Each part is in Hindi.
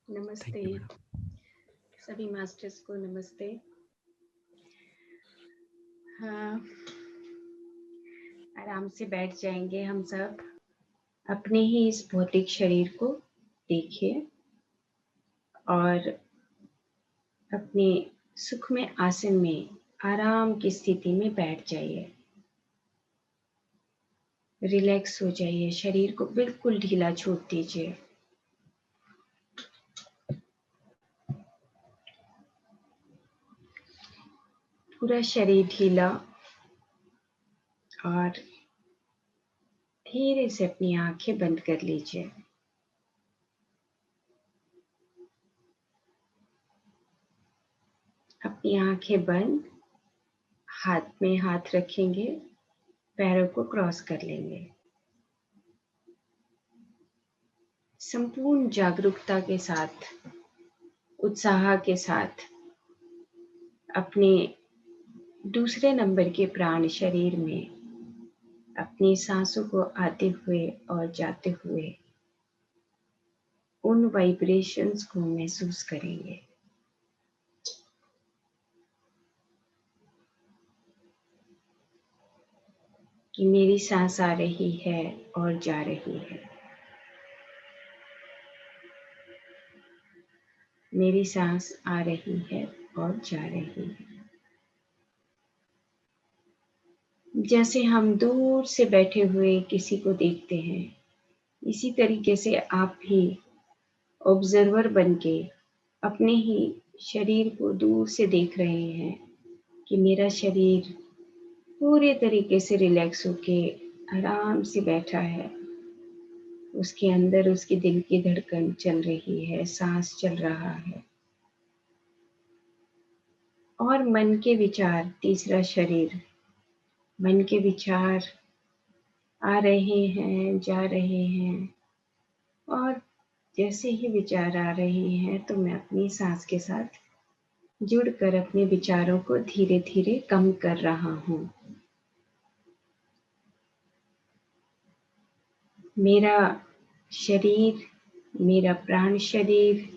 नमस्ते। Thank you madam. सभी मास्टर्स को नमस्ते। हाँ, आराम से बैठ जाएंगे हम सब। अपने ही इस भौतिक शरीर को देखिए और अपने सुखमय आसन में आराम की स्थिति में बैठ जाइए। रिलैक्स हो जाइए, शरीर को बिल्कुल ढीला छोड़ दीजिए। पूरा शरीर ढीला और धीरे से अपनी आंखें बंद कर लीजिए। अपनी आंखें बंद, हाथ में हाथ रखेंगे, पैरों को क्रॉस कर लेंगे। संपूर्ण जागरूकता के साथ, उत्साह के साथ अपने दूसरे नंबर के प्राण शरीर में अपनी सांसों को आते हुए और जाते हुए उन वाइब्रेशंस को महसूस करेंगे। कि मेरी सांस आ रही है और जा रही है। मेरी सांस आ रही है और जा रही है। जैसे हम दूर से बैठे हुए किसी को देखते हैं, इसी तरीके से आप भी ऑब्जर्वर बनके अपने ही शरीर को दूर से देख रहे हैं कि मेरा शरीर पूरे तरीके से रिलैक्स होके आराम से बैठा है। उसके अंदर उसके दिल की धड़कन चल रही है, सांस चल रहा है और मन के विचार, तीसरा शरीर, मन के विचार आ रहे हैं, जा रहे हैं और जैसे ही विचार आ रहे हैं तो मैं अपनी सांस के साथ जुड़कर अपने विचारों को धीरे धीरे कम कर रहा हूँ। मेरा शरीर, मेरा प्राण शरीर,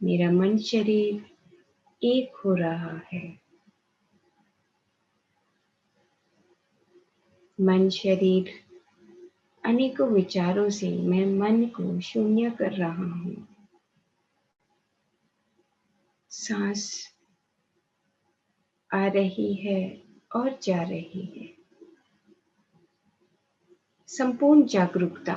मेरा मन शरीर एक हो रहा है। मन शरीर अनेकों विचारों से मैं मन को शून्य कर रहा हूँ। सांस आ रही है और जा रही है। संपूर्ण जागरूकता।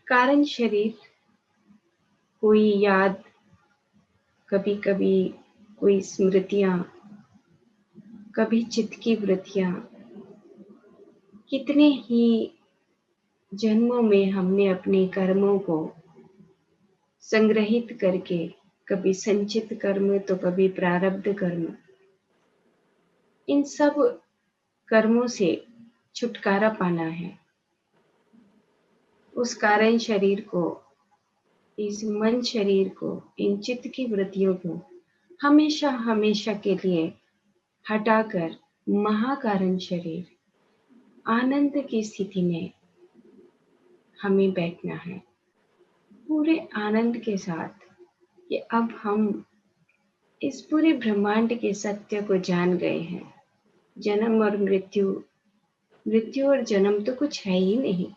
कारण शरीर, कोई याद, कभी कभी कोई स्मृतियां, कभी चित्त की वृत्तियां। कितने ही जन्मों में हमने अपने कर्मों को संग्रहित करके, कभी संचित कर्म तो कभी प्रारब्ध कर्म, इन सब कर्मों से छुटकारा पाना है। उस कारण शरीर को, इस मन शरीर को, इन चित्त की वृत्तियों को हमेशा हमेशा के लिए हटाकर महाकारण शरीर, आनंद की स्थिति में हमें बैठना है पूरे आनंद के साथ कि अब हम इस पूरे ब्रह्मांड के सत्य को जान गए हैं। जन्म और मृत्यु, मृत्यु और जन्म तो कुछ है ही नहीं,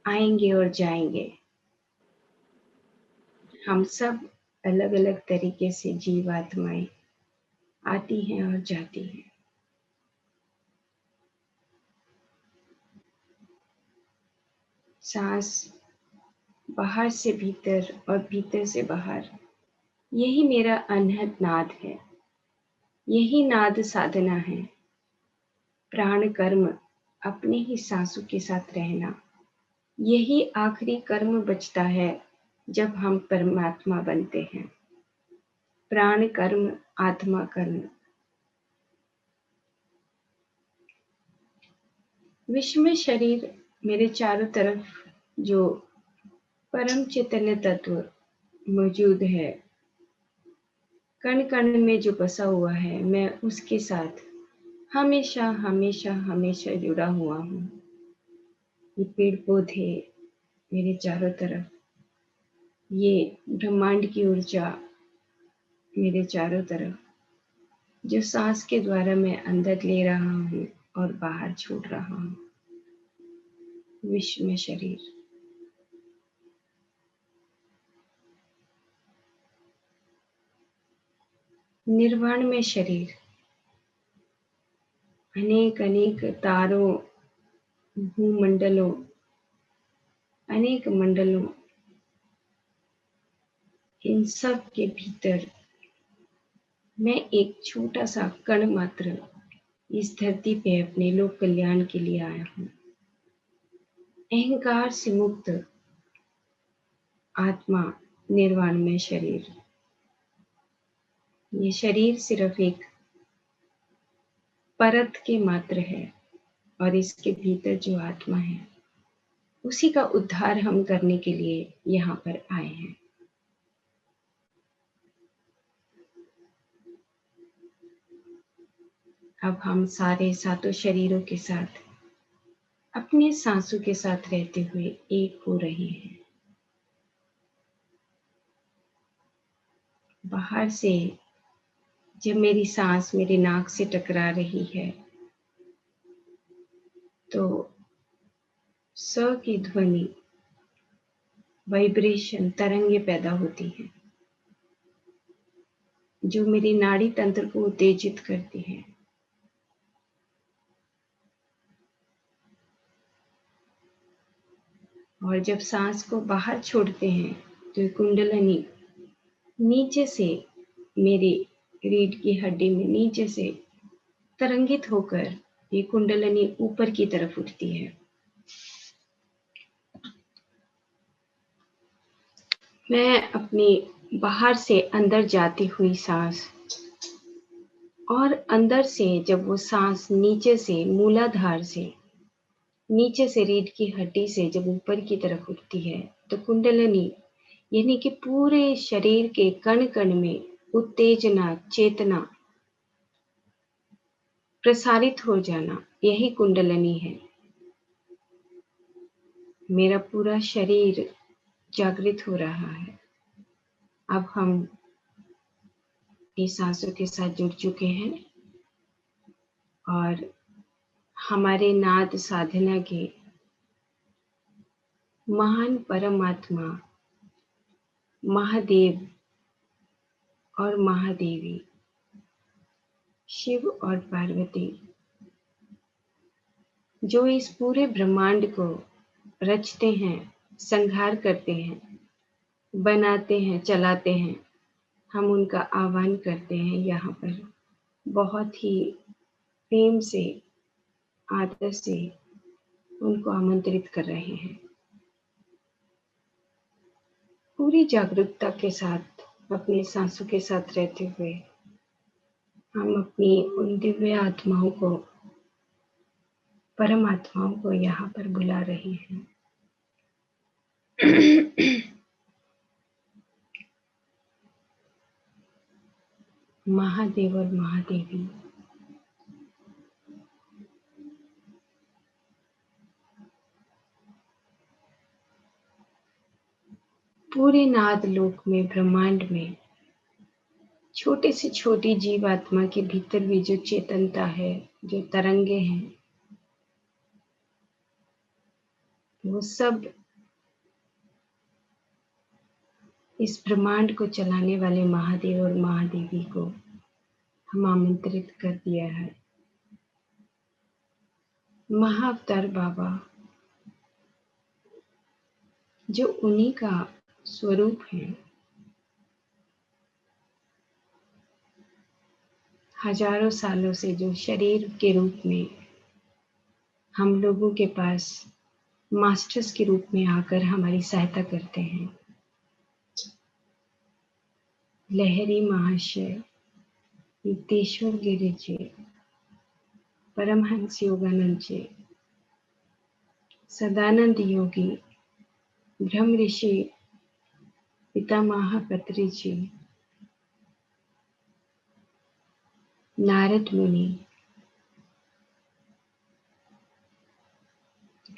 आएंगे और जाएंगे। हम सब अलग अलग तरीके से जीवात्माएं आती हैं और जाती हैं। सांस बाहर से भीतर और भीतर से बाहर, यही मेरा अनहद नाद है। यही नाद साधना है। प्राण कर्म, अपने ही सांसों के साथ रहना, यही आखिरी कर्म बचता है जब हम परमात्मा बनते हैं। प्राण कर्म, आत्मा कर्म। विश्व में शरीर, मेरे चारों तरफ जो परम चैतन्य तत्व मौजूद है, कण कण में जो बसा हुआ है, मैं उसके साथ हमेशा हमेशा हमेशा जुड़ा हुआ हूँ। ये पेड़ पौधे मेरे चारों तरफ, ये ब्रह्मांड की ऊर्जा मेरे चारों तरफ, जो सांस के द्वारा मैं अंदर ले रहा हूँ और बाहर छोड़ रहा हूँ। विश्व में शरीर, निर्वाण में शरीर, अनेक अनेक तारों, भूमंडलों, अनेक मंडलों, इन सब के भीतर मैं एक छोटा सा कण मात्र इस धरती पे अपने लोक कल्याण के लिए आया हूँ। अहंकार से मुक्त आत्मा, निर्वाण में शरीर। ये शरीर सिर्फ एक परत के मात्र है और इसके भीतर जो आत्मा है उसी का उद्धार हम करने के लिए यहाँ पर आए हैं। अब हम सारे सातों शरीरों के साथ अपने सांसों के साथ रहते हुए एक हो रहे हैं। बाहर से जब मेरी सांस मेरे नाक से टकरा रही है तो स की ध्वनि, वाइब्रेशन, तरंगे पैदा होती हैं जो मेरी नाड़ी तंत्र को उत्तेजित करती हैं। और जब सांस को बाहर छोड़ते हैं तो कुंडलिनी नीचे से मेरी रीढ़ की हड्डी में नीचे से तरंगित होकर ये कुंडलिनी ऊपर की तरफ उठती है। मैं अपनी बाहर से अंदर जाती हुई सांस और अंदर से जब वो सांस नीचे से मूलाधार से, नीचे से रीढ़ की हड्डी से जब ऊपर की तरफ उठती है तो कुंडलिनी यानी कि पूरे शरीर के कण कण में उत्तेजना, चेतना प्रसारित हो जाना, यही कुंडलिनी है। मेरा पूरा शरीर जागृत हो रहा है। अब हम ये सांसों के साथ जुड़ चुके हैं और हमारे नाद साधना के महान परमात्मा महादेव और महादेवी, शिव और पार्वती, जो इस पूरे ब्रह्मांड को रचते हैं, संहार करते हैं, बनाते हैं, चलाते हैं, हम उनका आह्वान करते हैं। यहाँ पर बहुत ही प्रेम से, आदर से उनको आमंत्रित कर रहे हैं। पूरी जागरूकता के साथ अपनी सांसों के साथ रहते हुए हम अपनी उन दिव्य आत्माओं को, परम आत्माओं को यहाँ पर बुला रहे हैं। महादेव और महादेवी, पूरे नाद लोक में, ब्रह्मांड में छोटे से छोटी जीवात्मा के भीतर भी जो चेतनता है, जो तरंगे हैं, वो सब इस ब्रह्मांड को चलाने वाले महादेव और महादेवी को हम आमंत्रित कर दिया है। महाअवतार बाबा जो उन्हीं का स्वरूप है, हजारों सालों से जो शरीर के रूप में हम लोगों के पास मास्टर्स के रूप में आकर हमारी सहायता करते हैं। लहरी महाशय, युक्तेश्वर गिरि जी, परमहंस योगानंद जी, सदानंद योगी, ब्रह्म ऋषि पितामह पत्री जी, नारद मुनि,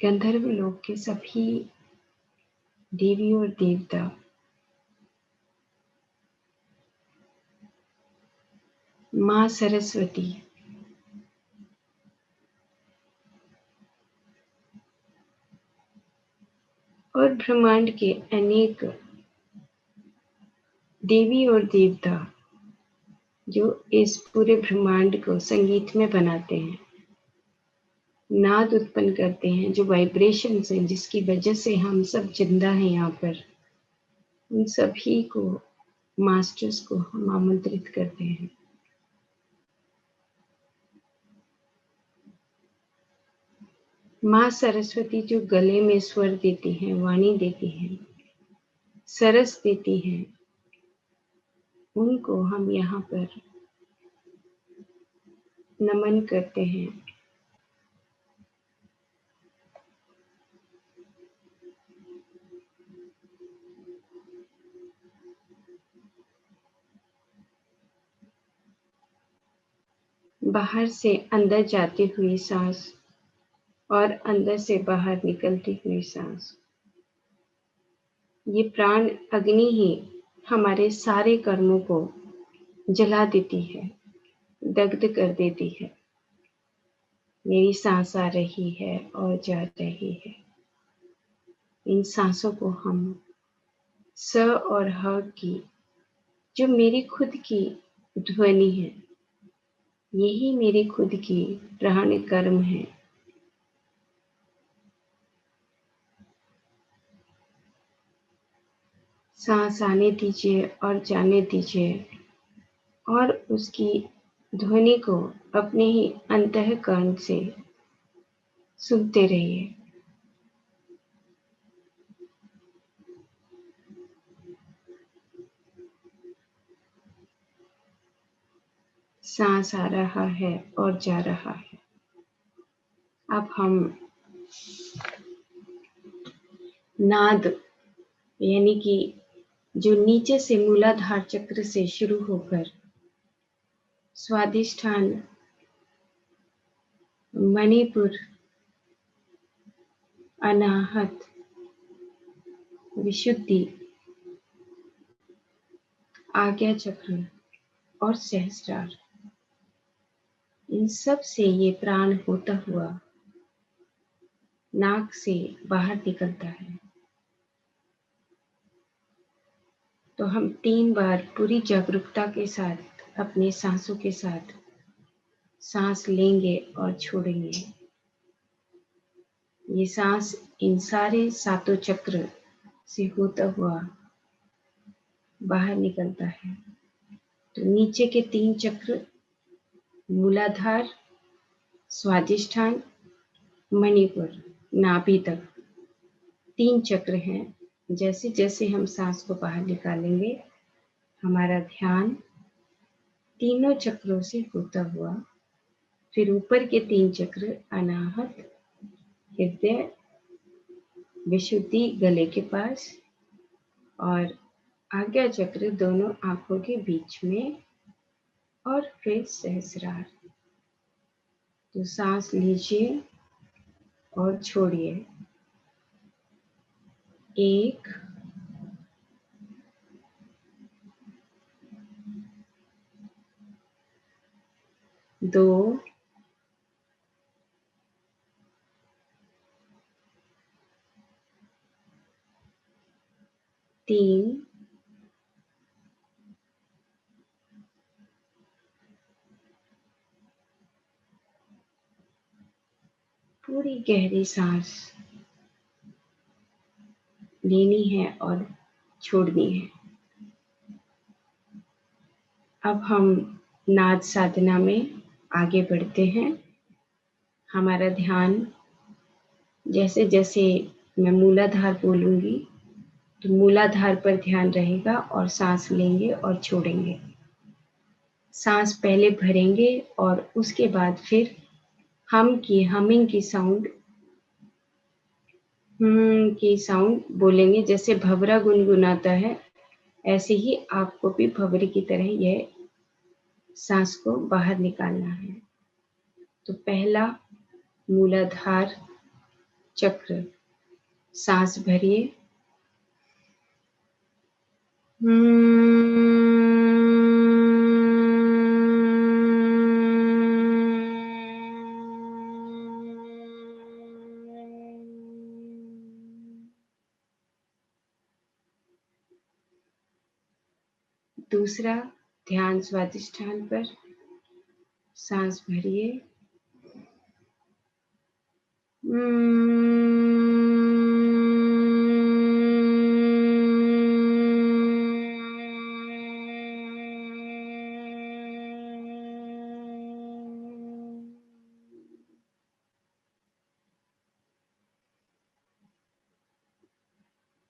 गंधर्व लोक के सभी देवी और देवता माँ सरस्वती और ब्रह्मांड के अनेक देवी और देवता जो इस पूरे ब्रह्मांड को संगीत में बनाते हैं, नाद उत्पन्न करते हैं, जो वाइब्रेशंस हैं जिसकी वजह से हम सब जिंदा हैं यहाँ पर, उन सभी को मास्टर्स को हम आमंत्रित करते हैं। माँ सरस्वती जो गले में स्वर देती हैं, वाणी देती हैं, सरस देती हैं, उनको हम यहाँ पर नमन करते हैं। बाहर से अंदर जाती हुई सांस और अंदर से बाहर निकलती हुई सांस, ये प्राण अग्नि ही हमारे सारे कर्मों को जला देती है, दग्ध कर देती है। मेरी सांस आ रही है और जा रही है। इन सांसों को हम स और ह की जो मेरी खुद की ध्वनि है, यही मेरी खुद की प्राण कर्म है। सांस आने दीजिए और जाने दीजिए और उसकी ध्वनि को अपने ही अंतःकरण से सुनते रहिए। सांस आ रहा है और जा रहा है। अब हम नाद यानी कि जो नीचे से मूलाधार चक्र से शुरू होकर स्वादिष्ठान, मणिपुर, अनाहत, विशुद्धि, आज्ञा चक्र और सहस्रार, इन सब से ये प्राण होता हुआ नाक से बाहर निकलता है। तो हम 3 बार पूरी जागरूकता के साथ अपने सांसों के साथ सांस लेंगे और छोड़ेंगे। ये सांस इन सारे सातों चक्र से होता हुआ बाहर निकलता है। तो नीचे के 3 चक्र मूलाधार, स्वादिष्ठान, मणिपुर, नाभि तक 3 चक्र हैं। जैसे जैसे हम सांस को बाहर निकालेंगे, हमारा ध्यान तीनों चक्रों से होता हुआ फिर ऊपर के 3 चक्र अनाहत, हृदय, विशुद्धि गले के पास और आज्ञा चक्र दोनों आंखों के बीच में और फिर सहस्रार। तो सांस लीजिए और छोड़िए। 1, 2, 3, पूरी गहरी सांस लेनी है और छोड़नी है। अब हम नाद साधना में आगे बढ़ते हैं। हमारा ध्यान जैसे जैसे मैं मूलाधार बोलूंगी तो मूलाधार पर ध्यान रहेगा और सांस लेंगे और छोड़ेंगे। सांस पहले भरेंगे और उसके बाद फिर हमिंग की साउंड बोलेंगे। जैसे भंवरा गुनगुनाता है, ऐसे ही आपको भी भंवरे की तरह यह सांस को बाहर निकालना है। तो पहला मूलाधार चक्र। सांस भरिए। दूसरा, ध्यान स्वादिष्ठान पर। सांस भरिए।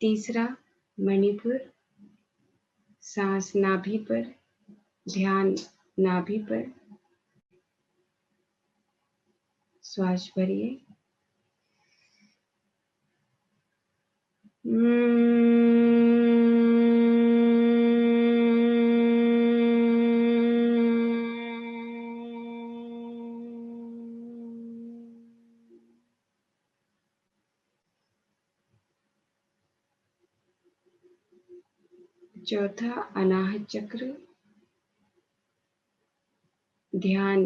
तीसरा, मणिपुर। सांस नाभि पर, ध्यान नाभि पर। श्वास भरिए। चौथा, अनाहत चक्र। ध्यान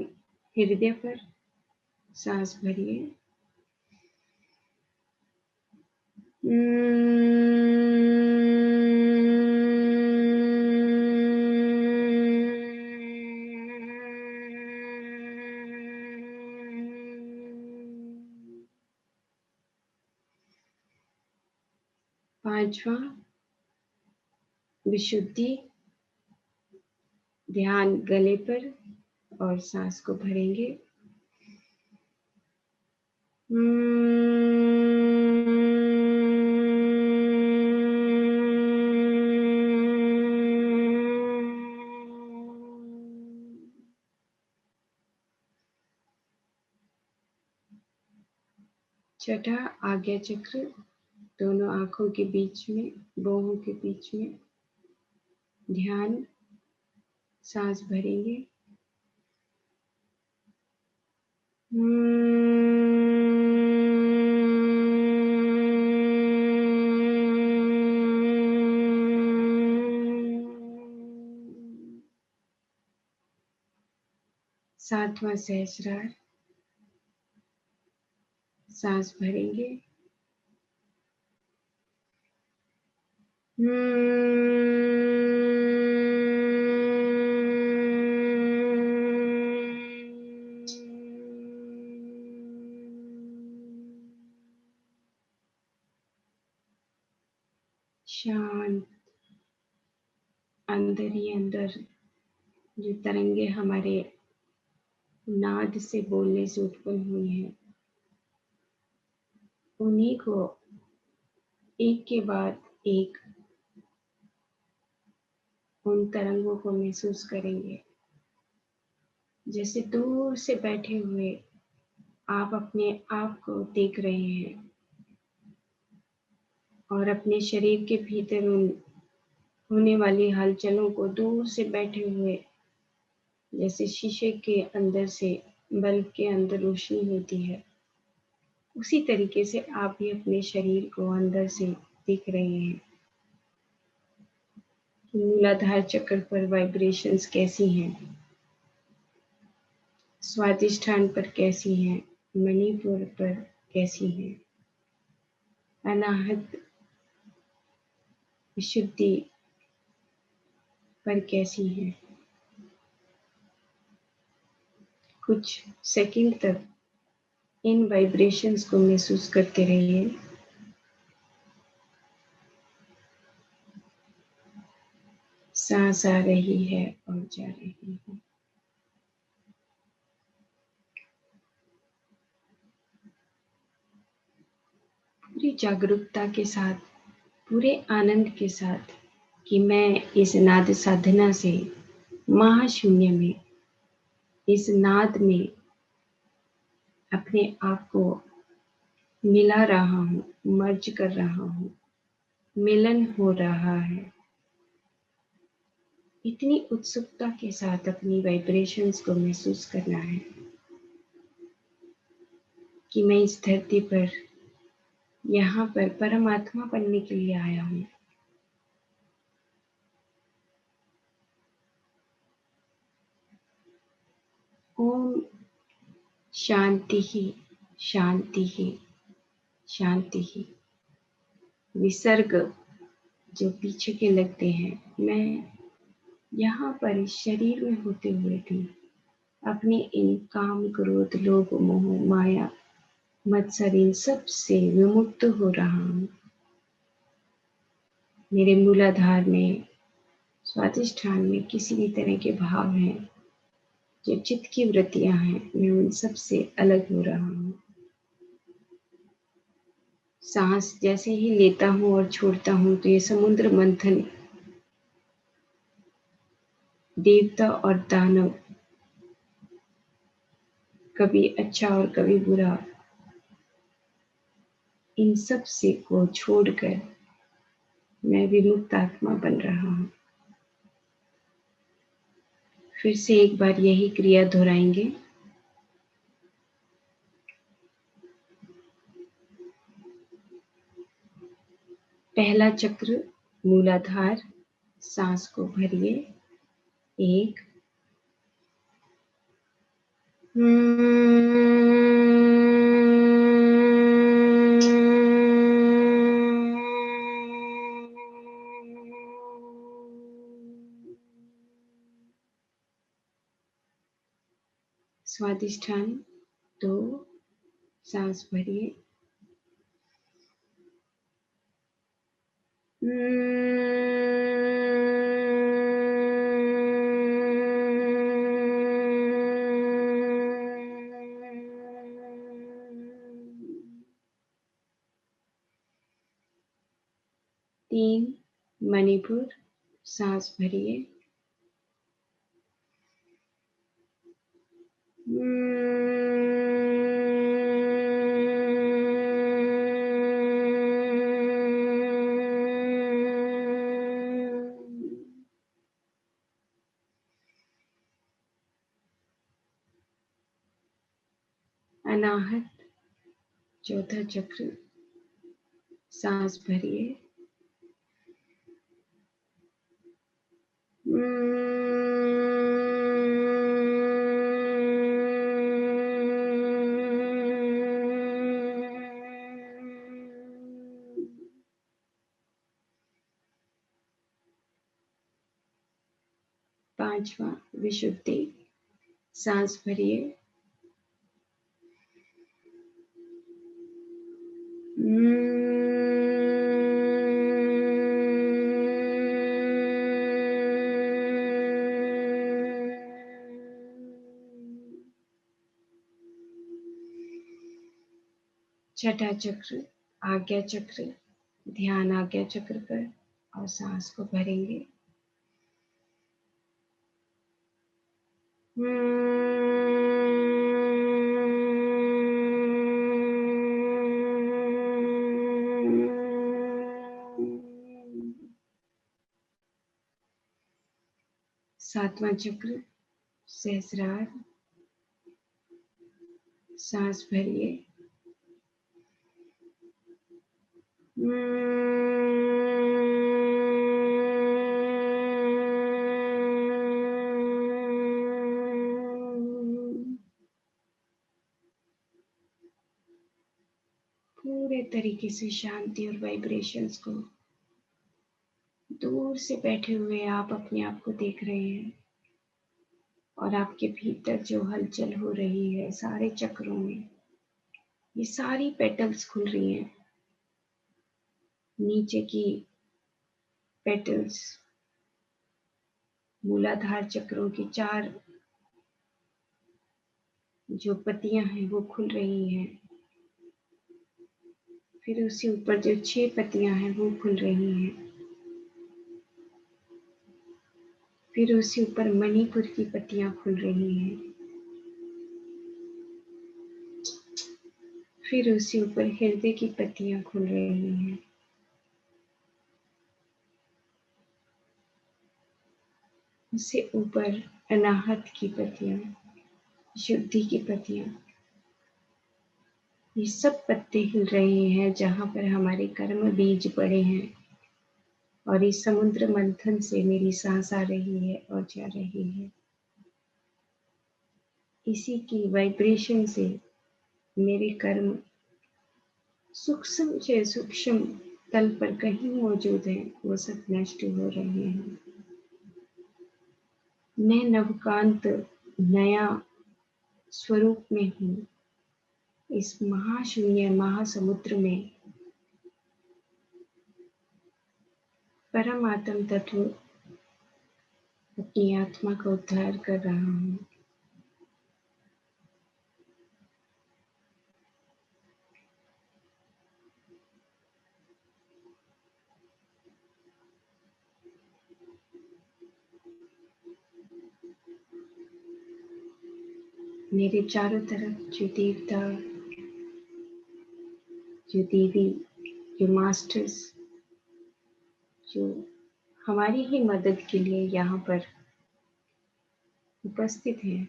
हृदय पर। सांस भरिए। पांचवा, विशुद्धि। ध्यान गले पर और सांस को भरेंगे। छठा, आज्ञा चक्र। दोनों आंखों के बीच में, बाहों के बीच में। ध्यान, सांस भरेंगे। सातवां, सहस्रार। सांस भरेंगे। शांत, अंदर ही अंदर जो तरंगे हमारे नाद से बोलने से उत्पन्न हुई हैं, उन्हीं को एक के बाद एक उन तरंगों को महसूस करेंगे। जैसे दूर से बैठे हुए आप अपने आप को देख रहे हैं और अपने शरीर के भीतर उन होने वाली हलचलों को दूर से बैठे हुए, जैसे शीशे के अंदर से बल्ब के अंदर रोशनी होती है, उसी तरीके से आप भी अपने शरीर को अंदर से देख रहे हैं। मूलाधार चक्र पर वाइब्रेशंस कैसी हैं, स्वादिष्ठान पर कैसी हैं, मणिपुर पर कैसी हैं, अनाहत विशुद्धि पर कैसी हैं। कुछ सेकंड तक इन वाइब्रेशंस को महसूस करते रहिए। सांस आ रही है और जा रही है। पूरी जागरूकता के साथ, पूरे आनंद के साथ कि मैं इस नाद साधना से महाशून्य में, इस नाद में अपने आप को मिला रहा हूँ, मर्ज कर रहा हूँ, मिलन हो रहा है। इतनी उत्सुकता के साथ अपनी वाइब्रेशंस को महसूस करना है कि मैं इस धरती पर यहाँ पर परमात्मा बनने के लिए आया हूँ। ओम शांति ही शांति ही शांति ही। विसर्ग जो पीछे के लगते हैं, मैं यहाँ पर इस शरीर में होते हुए भी अपने इन काम क्रोध लोभ मोह माया मत्सर इन सब से विमुक्त हो रहा हूँ। मेरे मूलाधार में स्वादिष्ठान में किसी भी तरह के भाव हैं जो चित्त की वृत्तियां हैं, मैं उन सब से अलग हो रहा हूँ। सांस जैसे ही लेता हूँ और छोड़ता हूँ तो ये समुद्र मंथन देवता और दानव, कभी अच्छा और कभी बुरा, इन सब से को छोड़कर मैं विमुक्त आत्मा बन रहा हूँ। फिर से एक बार यही क्रिया दोहराएंगे। पहला चक्र मूलाधार, सांस को भरिए। 1 स्वादिष्ठान 2, सांस भरिए। तीन मणिपुर, सांस भरिए। अनाहत चौथा चक्र, सांस भरिए। 5वां विशुद्धि, सांस भरिए। छठा चक्र आज्ञा चक्र, ध्यान आज्ञा चक्र पर और सांस को भरेंगे। सातवां चक्र सहस्रार, सांस भरिए। पूरे तरीके से शांति और वाइब्रेशंस को, दूर से बैठे हुए आप अपने आप को देख रहे हैं और आपके भीतर जो हलचल हो रही है सारे चक्रों में, ये सारी पेटल्स खुल रही हैं। नीचे की पेटल्स मूलाधार चक्रों की 4 जो पत्तियां हैं वो खुल रही हैं। फिर उससे ऊपर जो 6 पत्तियां हैं वो खुल रही हैं। फिर उससे ऊपर मणिपुर की पत्तियां खुल रही हैं। फिर उससे ऊपर हृदय की पत्तियां खुल रही हैं। उससे ऊपर अनाहत की पत्तियां, शुद्धि की पत्तियां, ये सब पत्ते हिल रहे हैं जहाँ पर हमारे कर्म बीज पड़े हैं, और इस समुद्र मंथन से मेरी सांस आ रही है और जा रही है। इसी की वाइब्रेशन से मेरे कर्म सूक्ष्म से सूक्ष्म तल पर कहीं मौजूद हैं, वो सब नष्ट हो रहे हैं। मैं नवकांत नया स्वरूप में हूँ। इस महाशून्य महासमुद्र में परम आत्म तत्व अपनी आत्मा का उद्धार कर रहा हूँ। मेरे चारों तरफ जो देवता, जो देवी, जो मास्टर्स, जो हमारी ही मदद के लिए यहाँ पर उपस्थित हैं,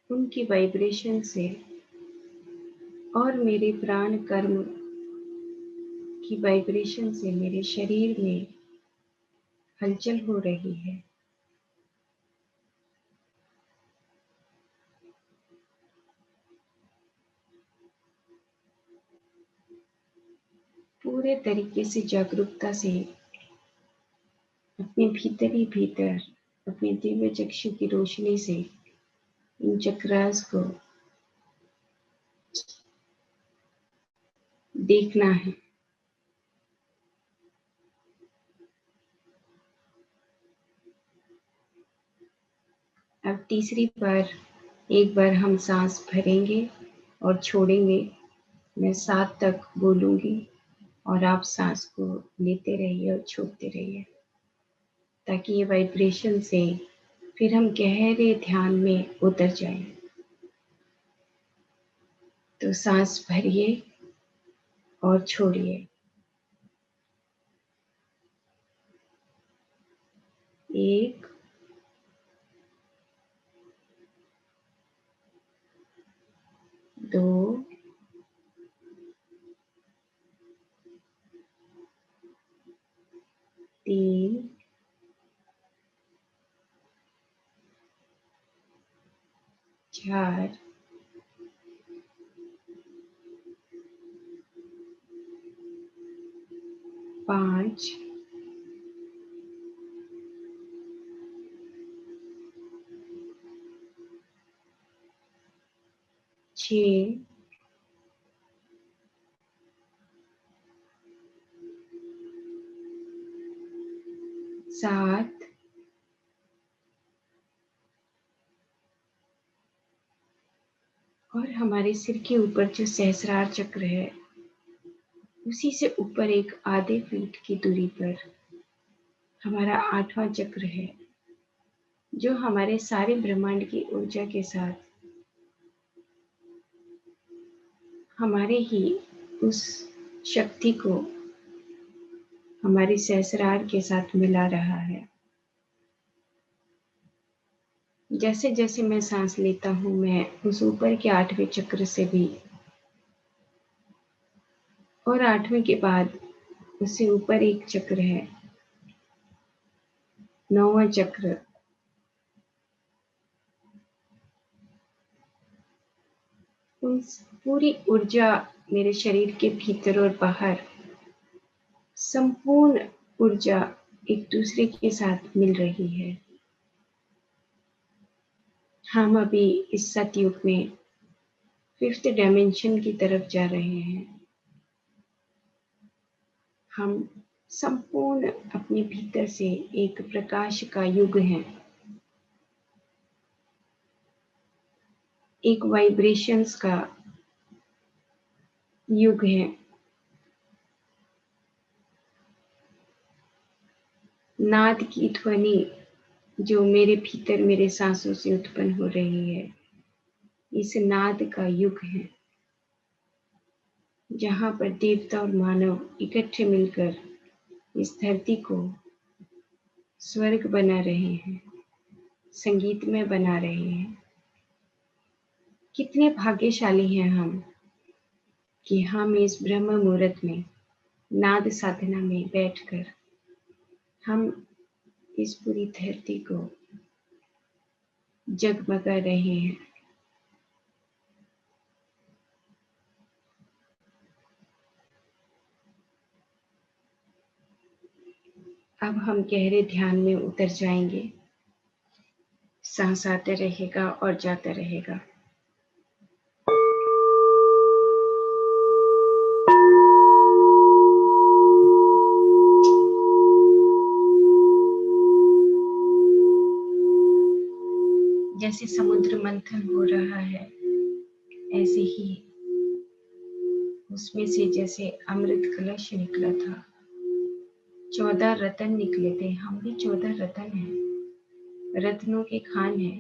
उनकी वाइब्रेशन से और मेरे प्राण कर्म की वाइब्रेशन से मेरे शरीर में हलचल हो रही है। पूरे तरीके से जागरूकता से अपने भीतर ही भीतर अपने दिव्य चक्षु की रोशनी से इन चक्रास को देखना है। अब तीसरी बार एक बार हम सांस भरेंगे और छोड़ेंगे। मैं 7 तक बोलूंगी और आप सांस को लेते रहिए और छोड़ते रहिए, ताकि ये वाइब्रेशन से फिर हम गहरे ध्यान में उतर जाएं। तो सांस भरिए और छोड़िए। 1, 2, 3, 4, 5, 6, 7, और हमारे सिर के ऊपर जो सहस्रार चक्र है, उसी से ऊपर एक आधे फीट की दूरी पर हमारा 8वां चक्र है, जो हमारे सारे ब्रह्मांड की ऊर्जा के साथ हमारे ही उस शक्ति को हमारे सहस्रार के साथ मिला रहा है। जैसे जैसे मैं सांस लेता हूँ, मैं उस ऊपर के 8वें चक्र से भी, और 8वें के बाद उससे ऊपर एक चक्र है, 9वां चक्र, उन पूरी ऊर्जा मेरे शरीर के भीतर और बाहर, संपूर्ण ऊर्जा एक दूसरे के साथ मिल रही है। हम अभी इस सतयुग में 5th डायमेंशन की तरफ जा रहे हैं। हम संपूर्ण अपने भीतर से एक प्रकाश का युग है, एक वाइब्रेशंस का युग है। नाद की ध्वनि जो मेरे भीतर मेरे सांसों से उत्पन्न हो रही है, इस नाद का युग है, जहाँ पर देवता और मानव इकट्ठे मिलकर इस धरती को स्वर्ग बना रहे हैं, संगीतमय बना रहे हैं। कितने भाग्यशाली हैं हम कि हम इस ब्रह्म मुहूर्त में नाद साधना में बैठकर हम इस पूरी धरती को जगमगा रहे हैं। अब हम गहरे ध्यान में उतर जाएंगे। सांस आते रहेगा और जाता रहेगा। जैसे समुद्र मंथन हो रहा है, ऐसे ही उसमें से जैसे अमृत कलश निकला था, 14 रत्न निकले थे। हम भी 14 रत्न हैं, रत्नों के खान हैं।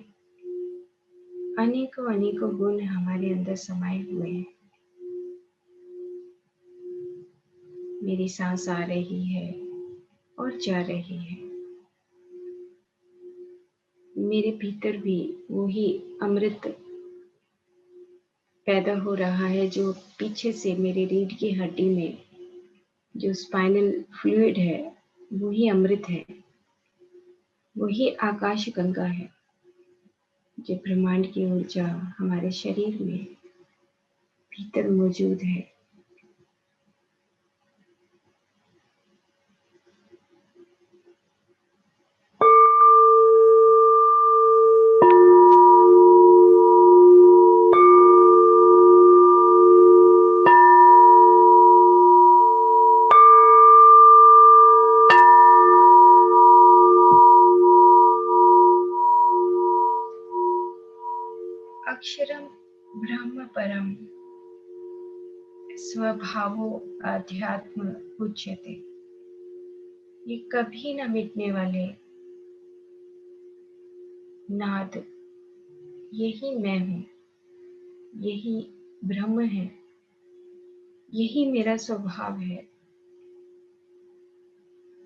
अनेकों अनेकों गुण हमारे अंदर समाये हुए हैं। मेरी सांस आ रही है और जा रही है। मेरे भीतर भी वही अमृत पैदा हो रहा है जो पीछे से मेरे रीढ़ की हड्डी में जो स्पाइनल फ्लूइड है, वही अमृत है, वही आकाश गंगा है। जो ब्रह्मांड की ऊर्जा हमारे शरीर में भीतर मौजूद है। अक्षरम ब्रह्म परम स्वभावो अध्यात्म उच्यते। ये कभी न मिटने वाले नाद, यही मैं हूँ, यही ब्रह्म है, यही मेरा स्वभाव है।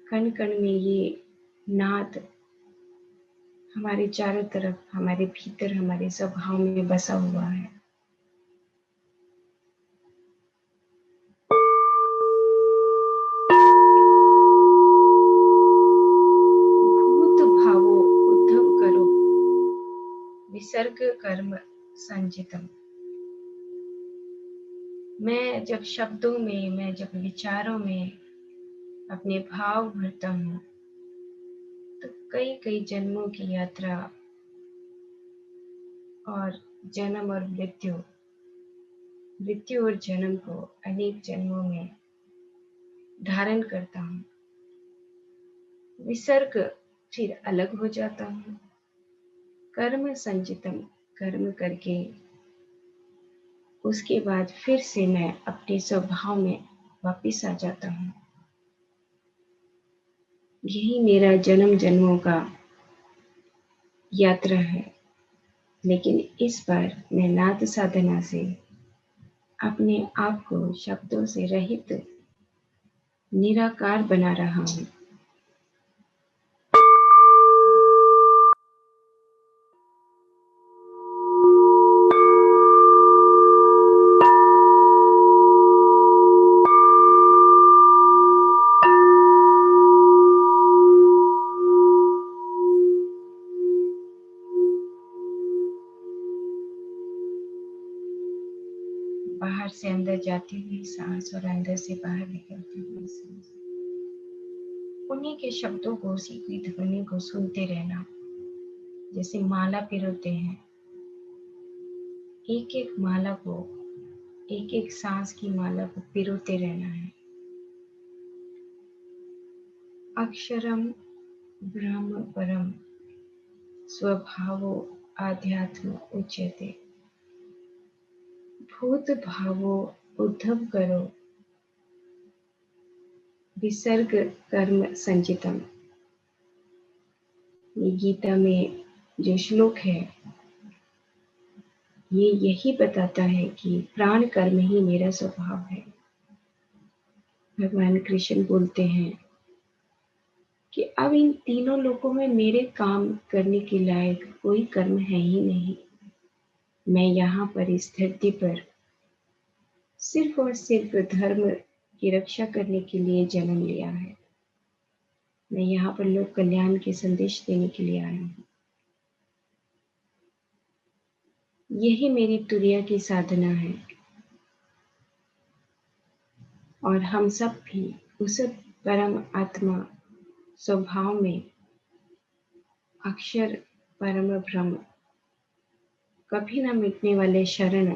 कण कण में ये नाद हमारे चारों तरफ, हमारे भीतर, हमारे स्वभाव में बसा हुआ है। भूत भावो उद्धव करो विसर्ग कर्म संचितम। मैं जब शब्दों में, मैं जब विचारों में अपने भाव भरता हूँ, तो कई कई जन्मों की यात्रा और जन्म और मृत्यु, मृत्यु और जन्म को अनेक जन्मों में धारण करता हूँ। विसर्ग, फिर अलग हो जाता हूँ। कर्म संचितम, कर्म करके उसके बाद फिर से मैं अपने स्वभाव में वापिस आ जाता हूँ। यही मेरा जन्म जन्मों का यात्रा है। लेकिन इस बार मैं नाद साधना से अपने आप को शब्दों से रहित निराकार बना रहा हूँ। बाहर से अंदर जाती हुई सांस और अंदर से बाहर निकलती हुई सांस, उन्हीं के शब्दों को, उसी की ध्वनि को सुनते रहना। जैसे माला पिरोते हैं, एक एक माला को, एक एक सांस की माला को पिरोते रहना है। अक्षरम ब्रह्म परम स्वभावो आध्यात्म उच्यते। भूत भावो उद्धव करो विसर्ग कर्म संचितम। ये गीता में जो श्लोक है, ये यही बताता है कि प्राण कर्म ही मेरा स्वभाव है। भगवान कृष्ण बोलते हैं कि अब इन तीनों लोकों में मेरे काम करने के लायक कोई कर्म है ही नहीं। मैं यहाँ पर इस धरती पर सिर्फ और सिर्फ धर्म की रक्षा करने के लिए जन्म लिया है। मैं यहाँ पर लोक कल्याण के संदेश देने के लिए आया हूँ। यही मेरी तुरिया की साधना है और हम सब भी उस परम आत्मा स्वभाव में अक्षर परम ब्रह्म कभी न मिटने वाले शरण,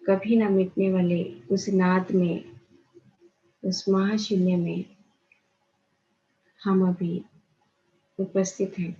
कभी न मिटने वाले उस नाद में, उस महाशून्य में हम अभी उपस्थित हैं।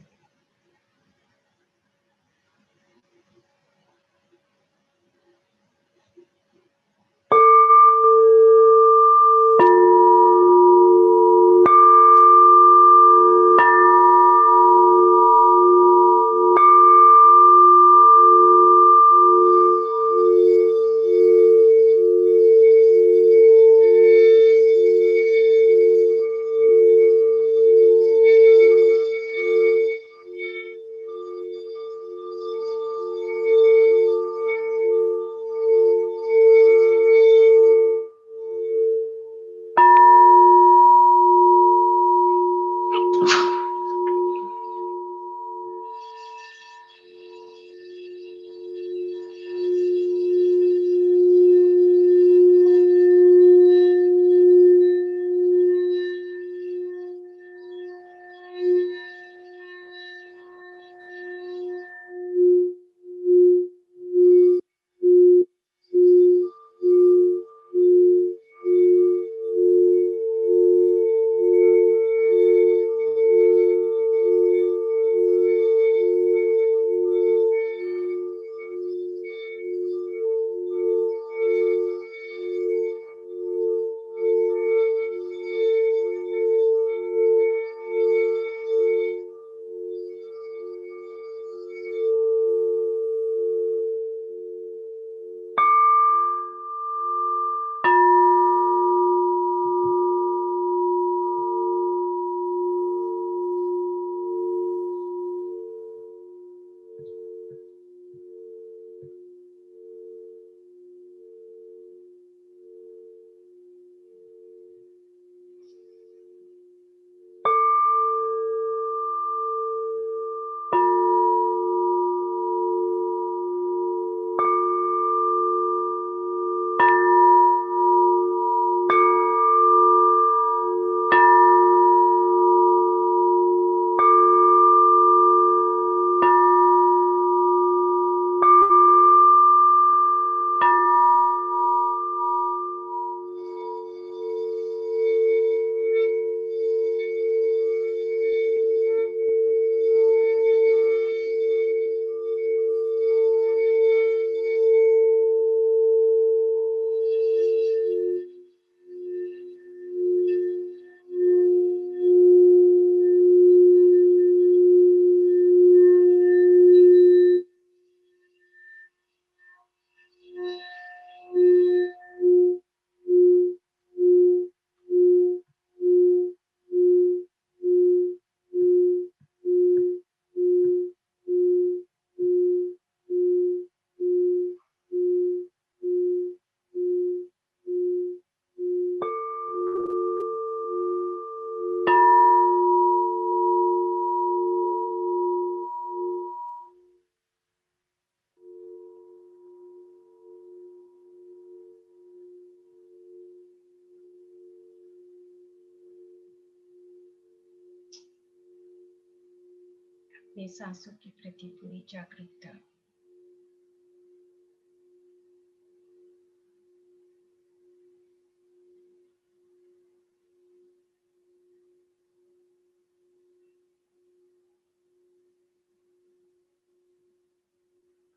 अपने सांसों के प्रति पूरी जागरूकता,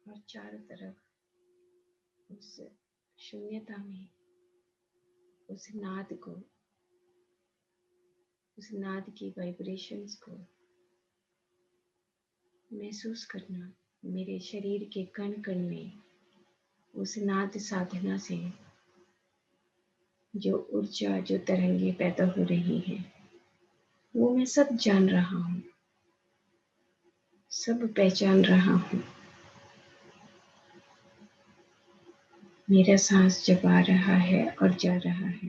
और चारों तरफ उस शून्यता में उस नाद को, उस नाद की वाइब्रेशंस को महसूस करना। मेरे शरीर के कण कण में उस नाद साधना से जो ऊर्जा, जो तरंगे पैदा हो रही हैं, वो मैं सब जान रहा हूँ, सब पहचान रहा हूँ। मेरा सांस जब आ रहा है और जा रहा है,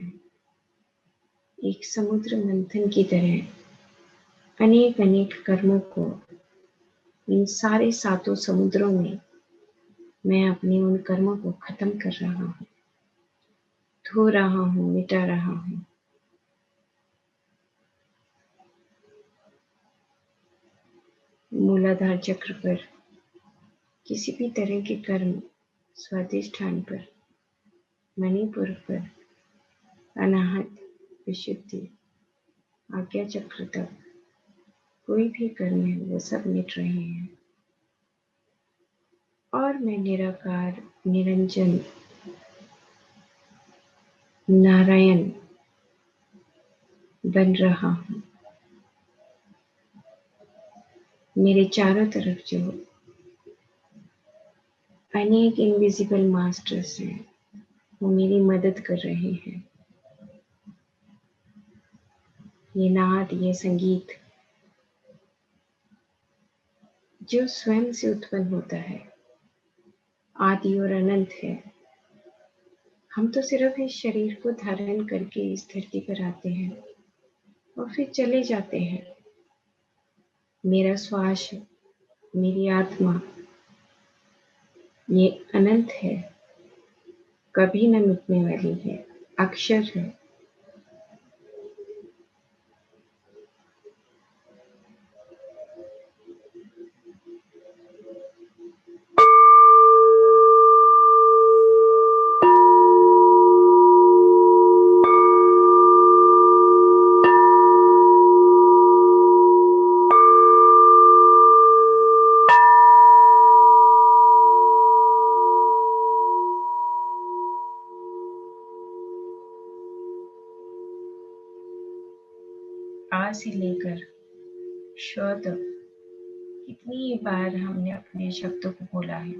एक समुद्र मंथन की तरह अनेक अनेक कर्मों को इन सारे सातों समुद्रों में मैं अपने उन कर्मों को खत्म कर रहा हूँ, धो रहा हूँ, मिटा रहा हूँ। मूलाधार चक्र पर किसी भी तरह के कर्म, स्वादिष्ठान पर, मणिपुर पर, अनाहत, विशुद्धि, आज्ञा चक्र तक कोई भी कर्म है वो सब मिट रहे हैं और मैं निराकार, निरंजन, नारायण बन रहा हूँ। मेरे चारों तरफ जो अनेक इनविजिबल मास्टर्स हैं वो मेरी मदद कर रहे हैं। ये नाद, ये संगीत जो स्वयं से उत्पन्न होता है, आदि और अनंत है। हम तो सिर्फ इस शरीर को धारण करके इस धरती पर आते हैं और फिर चले जाते हैं। मेरा श्वास, मेरी आत्मा ये अनंत है, कभी न मिटने वाली है, अक्षर है। आ से लेकर श तक कितनी ही बार हमने अपने शब्दों को बोला है,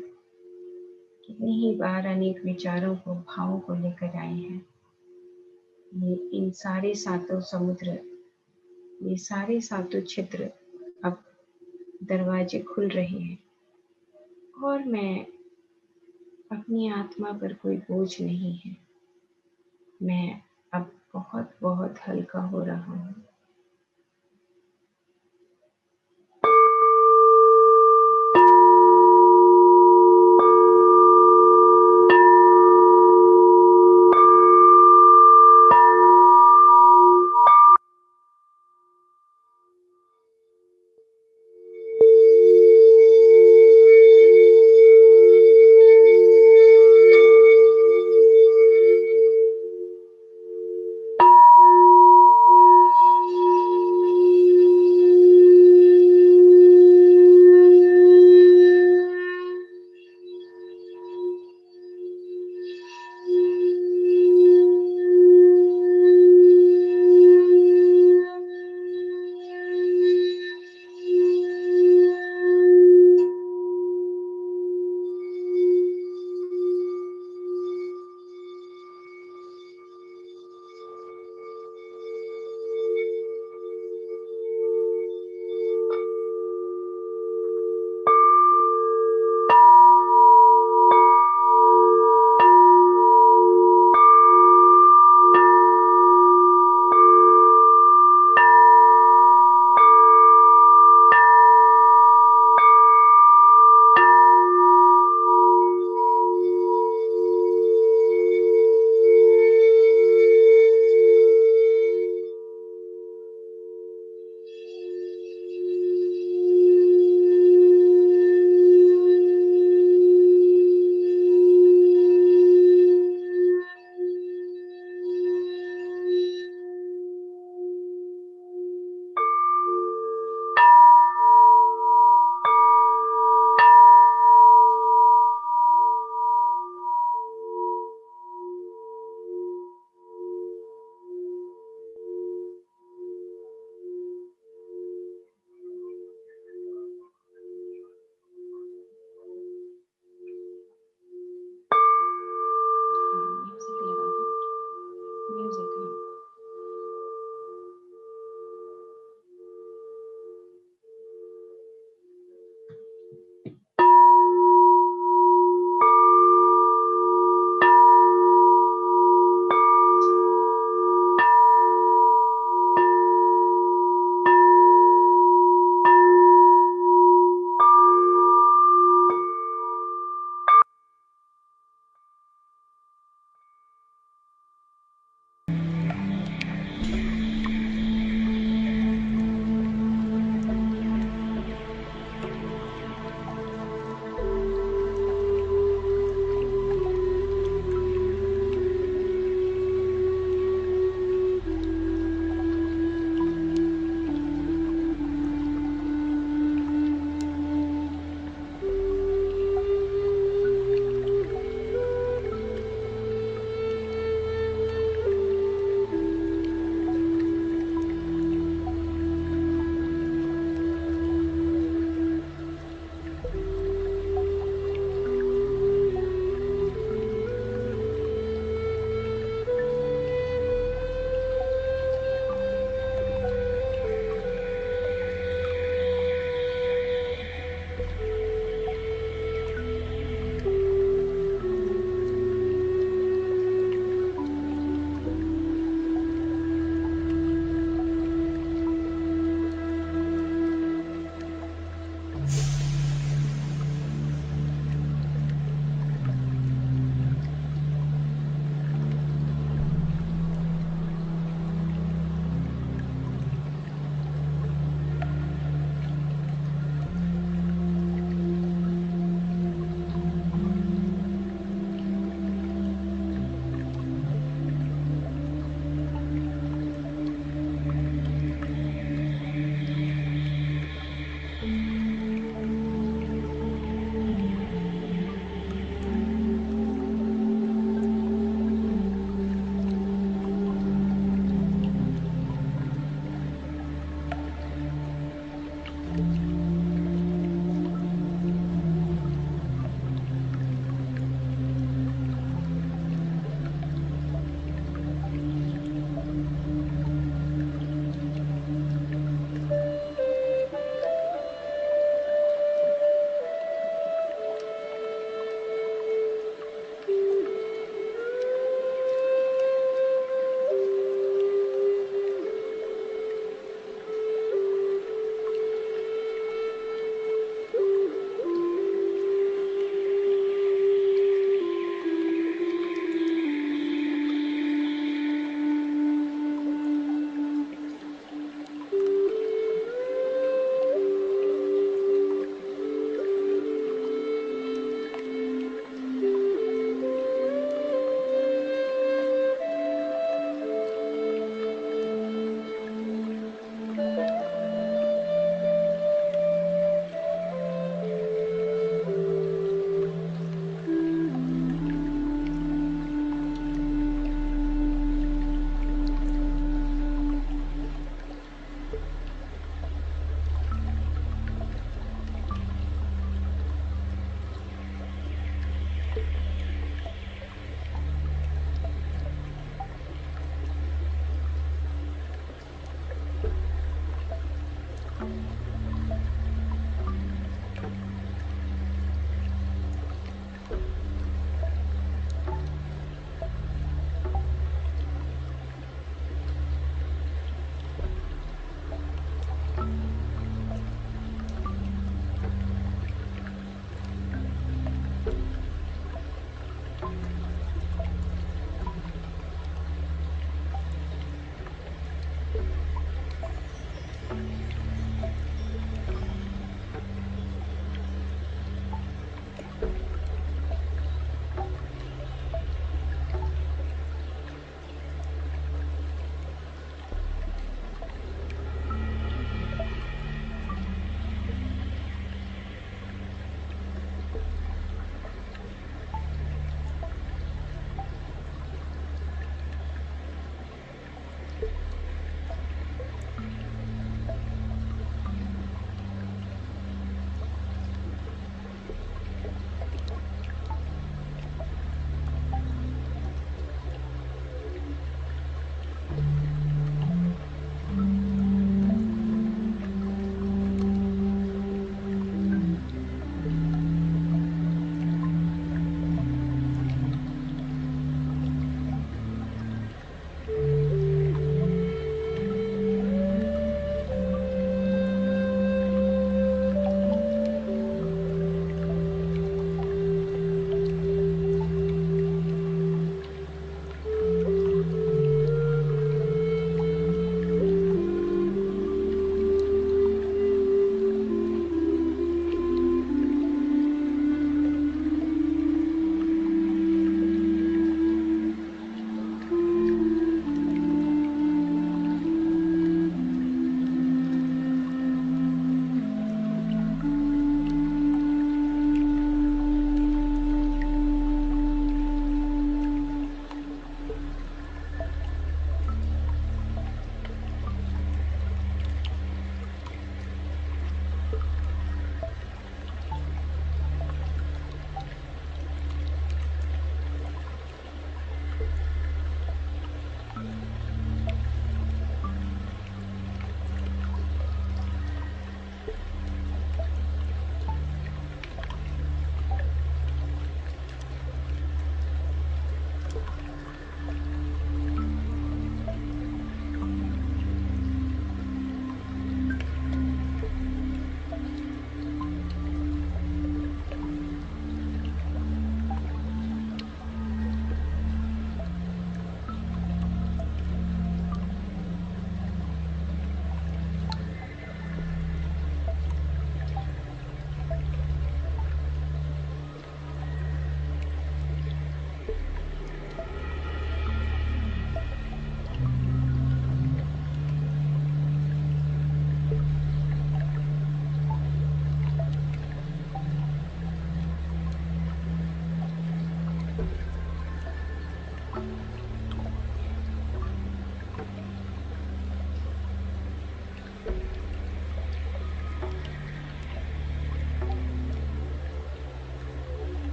कितनी ही बार अनेक विचारों को, भावों को लेकर आए हैं। ये इन सारे सातों समुद्र, ये सारे सातों छिद्र अब दरवाजे खुल रहे हैं और मैं अपनी आत्मा पर कोई बोझ नहीं है। मैं अब बहुत बहुत हल्का हो रहा हूँ।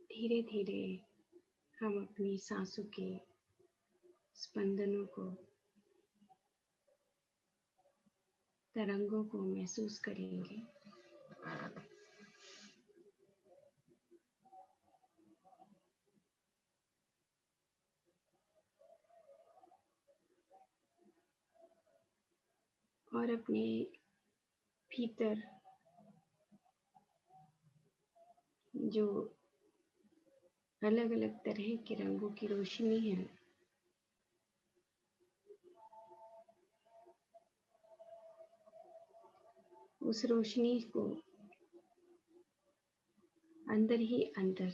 धीरे धीरे हम अपनी सांसों के स्पंदनों को, तरंगों को महसूस करेंगे। और अपने भीतर जो अलग अलग तरह के रंगों की रोशनी है, उस रोशनी को अंदर ही अंदर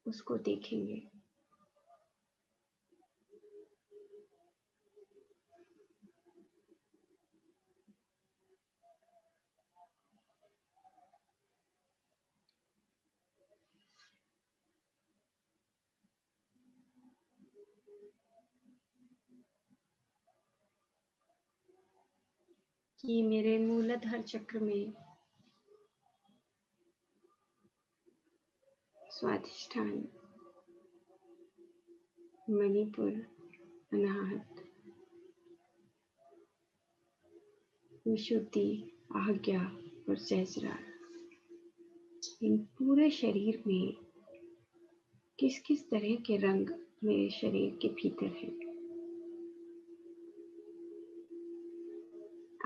उसको देखेंगे। कि मेरे मूलाधार चक्र में स्वाधिष्ठान, मणिपुर, अनाहत, विशुद्धि, आज्ञा और सहस्रार, इन पूरे शरीर में किस किस तरह के रंग मेरे शरीर के भीतर हैं।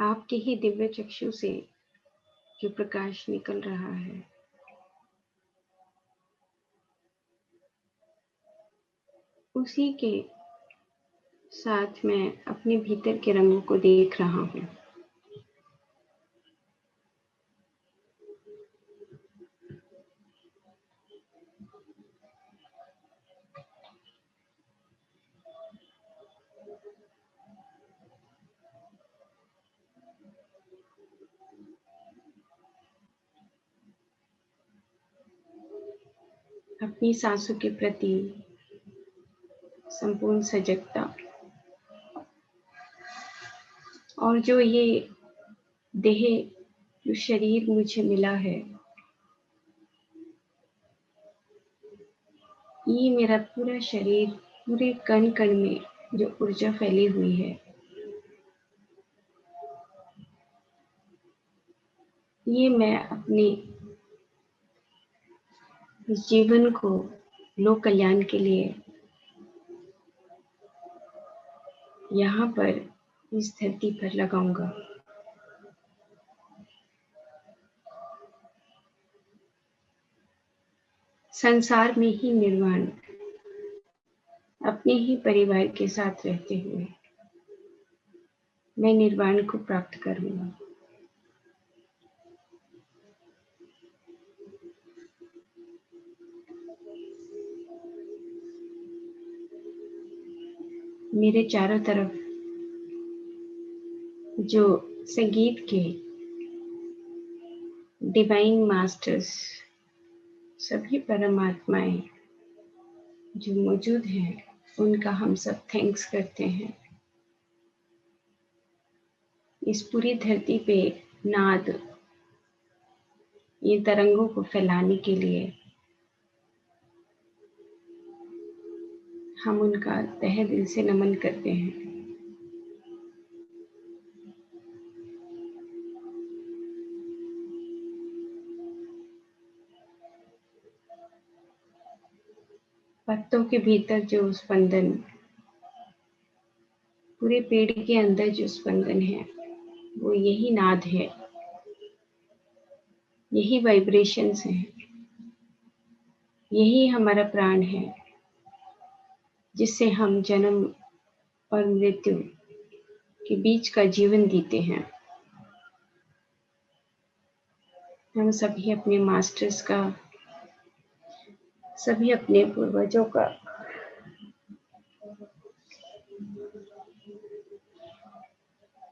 आपके ही दिव्य चक्षु से जो प्रकाश निकल रहा है, उसी के साथ मैं अपने भीतर के रंगों को देख रहा हूँ। अपनी सांसों के प्रति संपूर्ण सजगता, और जो ये देह, जो शरीर मुझे मिला है, ये मेरा पूरा शरीर, पूरे कण कण में जो ऊर्जा फैली हुई है, ये मैं अपने जीवन को लोक कल्याण के लिए यहाँ पर इस धरती पर लगाऊंगा। संसार में ही निर्वाण, अपने ही परिवार के साथ रहते हुए मैं निर्वाण को प्राप्त करूंगा। मेरे चारों तरफ जो संगीत के डिवाइन मास्टर्स, सभी परमात्माएं जो मौजूद हैं, उनका हम सब थैंक्स करते हैं। इस पूरी धरती पे नाद, ये तरंगों को फैलाने के लिए हम उनका तहे दिल से नमन करते हैं। पत्तों के भीतर जो स्पंदन, पूरे पेड़ के अंदर जो स्पंदन है, वो यही नाद है, यही वाइब्रेशंस हैं, यही हमारा प्राण है, जिससे हम जन्म और मृत्यु के बीच का जीवन जीते हैं। हम सभी अपने मास्टर्स का, सभी अपने पूर्वजों का,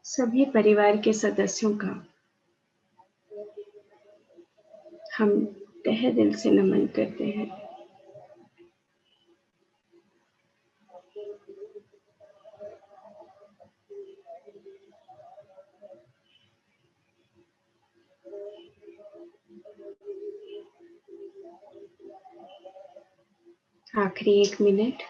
सभी परिवार के सदस्यों का हम तहे दिल से नमन करते हैं। आखिरी 1 मिनट।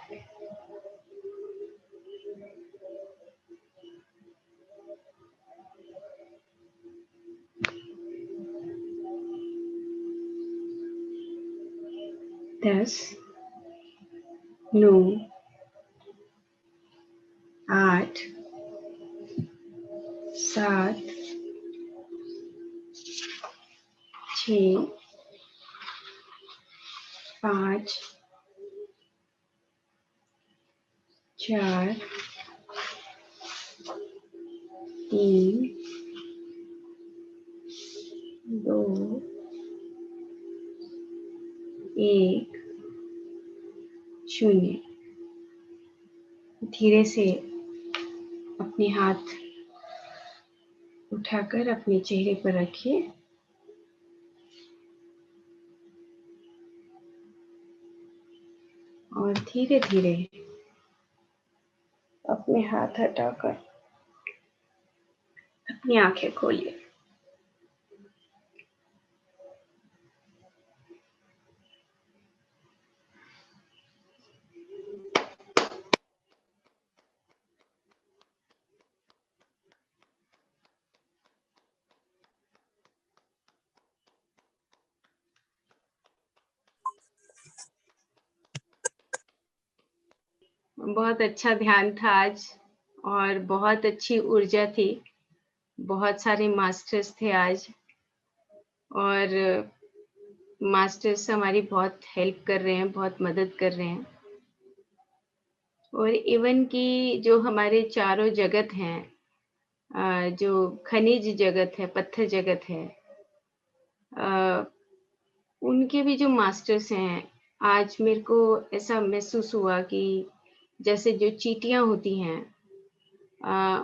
दस, 9, 8, 7, 6, 5, 4, 3, 2, 1, 0। धीरे से अपने हाथ उठाकर अपने चेहरे पर रखिए और धीरे धीरे अपने हाथ हटाकर अपनी आंखें खोलिए। बहुत अच्छा ध्यान था आज और बहुत अच्छी ऊर्जा थी। बहुत सारे मास्टर्स थे आज और मास्टर्स हमारी बहुत हेल्प कर रहे हैं, बहुत मदद कर रहे हैं। और इवन कि जो हमारे चारों जगत हैं, जो खनिज जगत है, पत्थर जगत है, उनके भी जो मास्टर्स हैं, आज मेरे को ऐसा महसूस हुआ कि जैसे जो चींटियां होती हैं,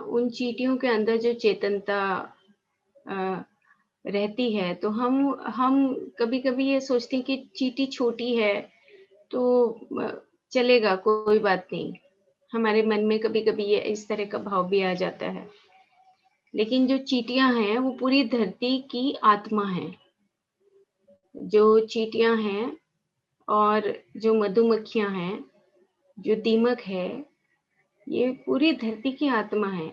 उन चींटियों के अंदर जो चेतनता रहती है, तो हम कभी-कभी ये सोचते हैं कि चींटी छोटी है तो चलेगा, कोई बात नहीं। हमारे मन में कभी-कभी ये इस तरह का भाव भी आ जाता है। लेकिन जो चींटियां हैं, वो पूरी धरती की आत्मा हैं। जो चींटियां हैं और जो मधुमक्खियां हैं, जो दीमक है, ये पूरी धरती की आत्मा है।